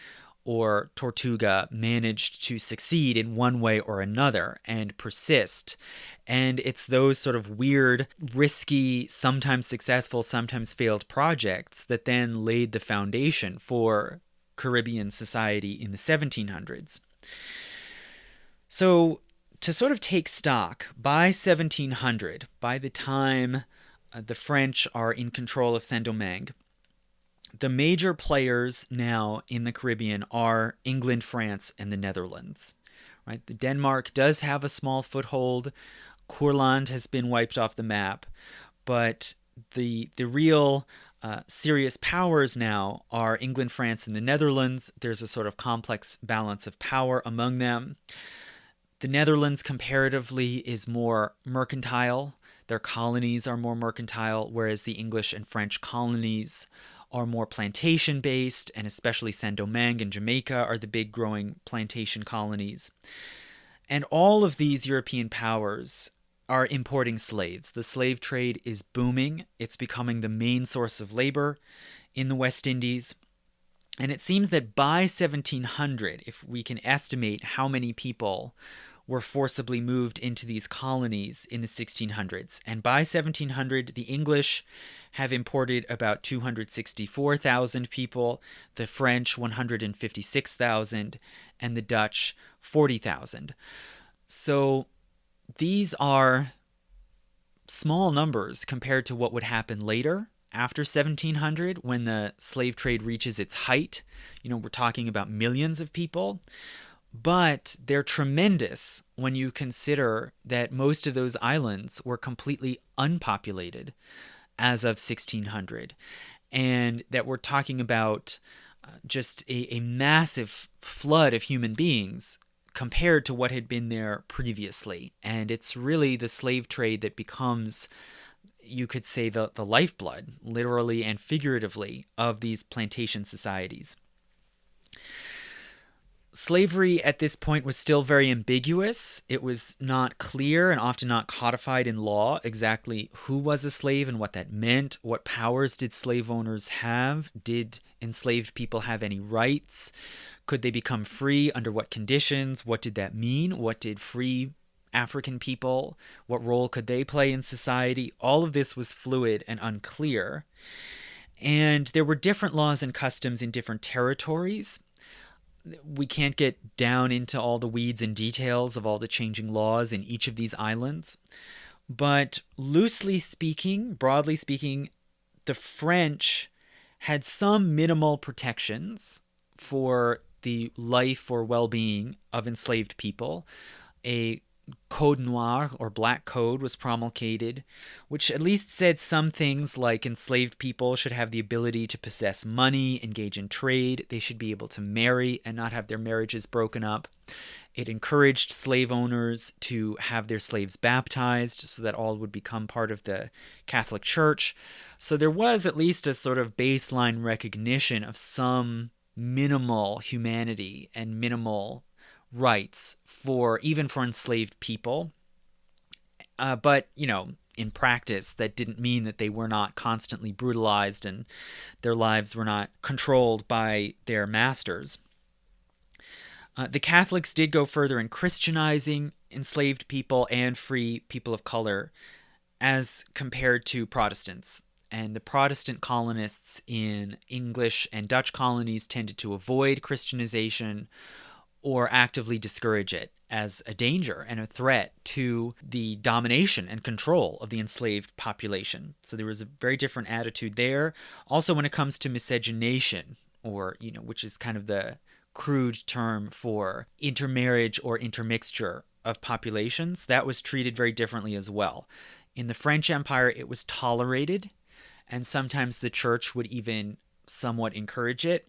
or Tortuga managed to succeed in one way or another and persist. And it's those sort of weird, risky, sometimes successful, sometimes failed projects that then laid the foundation for Caribbean society in the 1700s. So to sort of take stock, by 1700, by the time the French are in control of Saint-Domingue, the major players now in the Caribbean are England, France, and the Netherlands. Right? The Denmark does have a small foothold. Courland has been wiped off the map, but the real serious powers now are England, France, and the Netherlands. There's a sort of complex balance of power among them. The Netherlands comparatively is more mercantile. Their colonies are more mercantile, whereas the English and French colonies are more plantation-based, and especially Saint-Domingue and Jamaica are the big growing plantation colonies. And all of these European powers are importing slaves. The slave trade is booming. It's becoming the main source of labor in the West Indies. And it seems that by 1700, if we can estimate how many people were forcibly moved into these colonies in the 1600s, and by 1700, the English have imported about 264,000 people, the French 156,000, and the Dutch 40,000. So these are small numbers compared to what would happen later. After 1700, when the slave trade reaches its height, we're talking about millions of people. But they're tremendous when you consider that most of those islands were completely unpopulated as of 1600. And that we're talking about just a massive flood of human beings compared to what had been there previously. And it's really the slave trade that becomes, you could say, the lifeblood, literally and figuratively, of these plantation societies. Slavery at this point was still very ambiguous. It was not clear and often not codified in law exactly who was a slave and what that meant. What powers did slave owners have? Did enslaved people have any rights? Could they become free? Under what conditions? What did that mean? What did free African people, what role could they play in society? All of this was fluid and unclear. And there were different laws and customs in different territories. We can't get down into all the weeds and details of all the changing laws in each of these islands. But loosely speaking, broadly speaking, the French had some minimal protections for the life or well-being of enslaved people. A Code Noir, or Black Code, was promulgated, which at least said some things like enslaved people should have the ability to possess money, engage in trade, they should be able to marry and not have their marriages broken up. It encouraged slave owners to have their slaves baptized so that all would become part of the Catholic Church. So there was at least a sort of baseline recognition of some minimal humanity and minimal rights even for enslaved people. But, in practice, that didn't mean that they were not constantly brutalized and their lives were not controlled by their masters. The Catholics did go further in Christianizing enslaved people and free people of color as compared to Protestants. And the Protestant colonists in English and Dutch colonies tended to avoid Christianization or actively discourage it as a danger and a threat to the domination and control of the enslaved population. So there was a very different attitude there. Also, when it comes to miscegenation, or, which is kind of the crude term for intermarriage or intermixture of populations, that was treated very differently as well. In the French Empire, it was tolerated, and sometimes the church would even somewhat encourage it,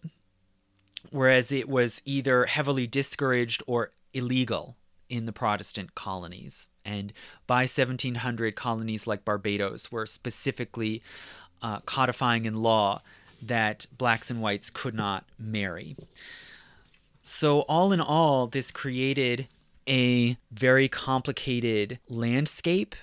whereas it was either heavily discouraged or illegal in the Protestant colonies. And by 1700, colonies like Barbados were specifically codifying in law that blacks and whites could not marry. So all in all, this created a very complicated landscape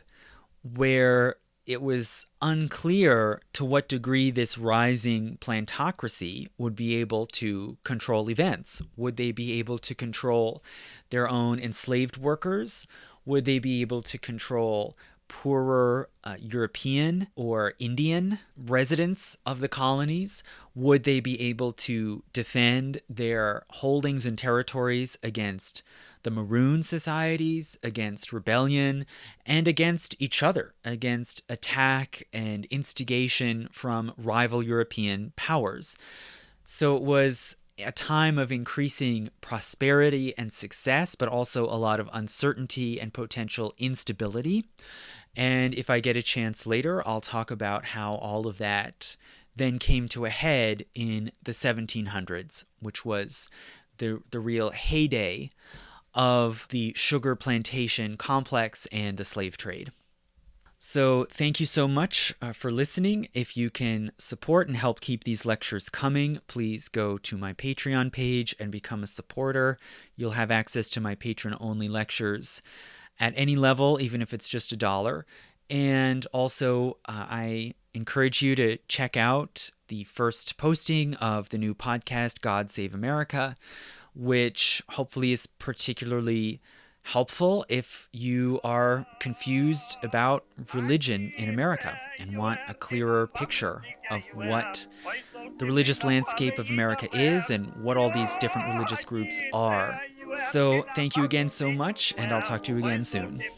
where it was unclear to what degree this rising plantocracy would be able to control events. Would they be able to control their own enslaved workers? Would they be able to control poorer European or Indian residents of the colonies? Would they be able to defend their holdings and territories against the Maroon societies, against rebellion, and against each other, against attack and instigation from rival European powers? So it was a time of increasing prosperity and success, but also a lot of uncertainty and potential instability. And if I get a chance later, I'll talk about how all of that then came to a head in the 1700s, which was the real heyday of the sugar plantation complex and the slave trade. So thank you so much for listening. If you can support and help keep these lectures coming, please go to my Patreon page and become a supporter. You'll have access to my patron-only lectures at any level, even if it's just $1. And also, I encourage you to check out the first posting of the new podcast, God Save America, which hopefully is particularly helpful if you are confused about religion in America and want a clearer picture of what the religious landscape of America is and what all these different religious groups are. So thank you again so much, and I'll talk to you again soon. Oi,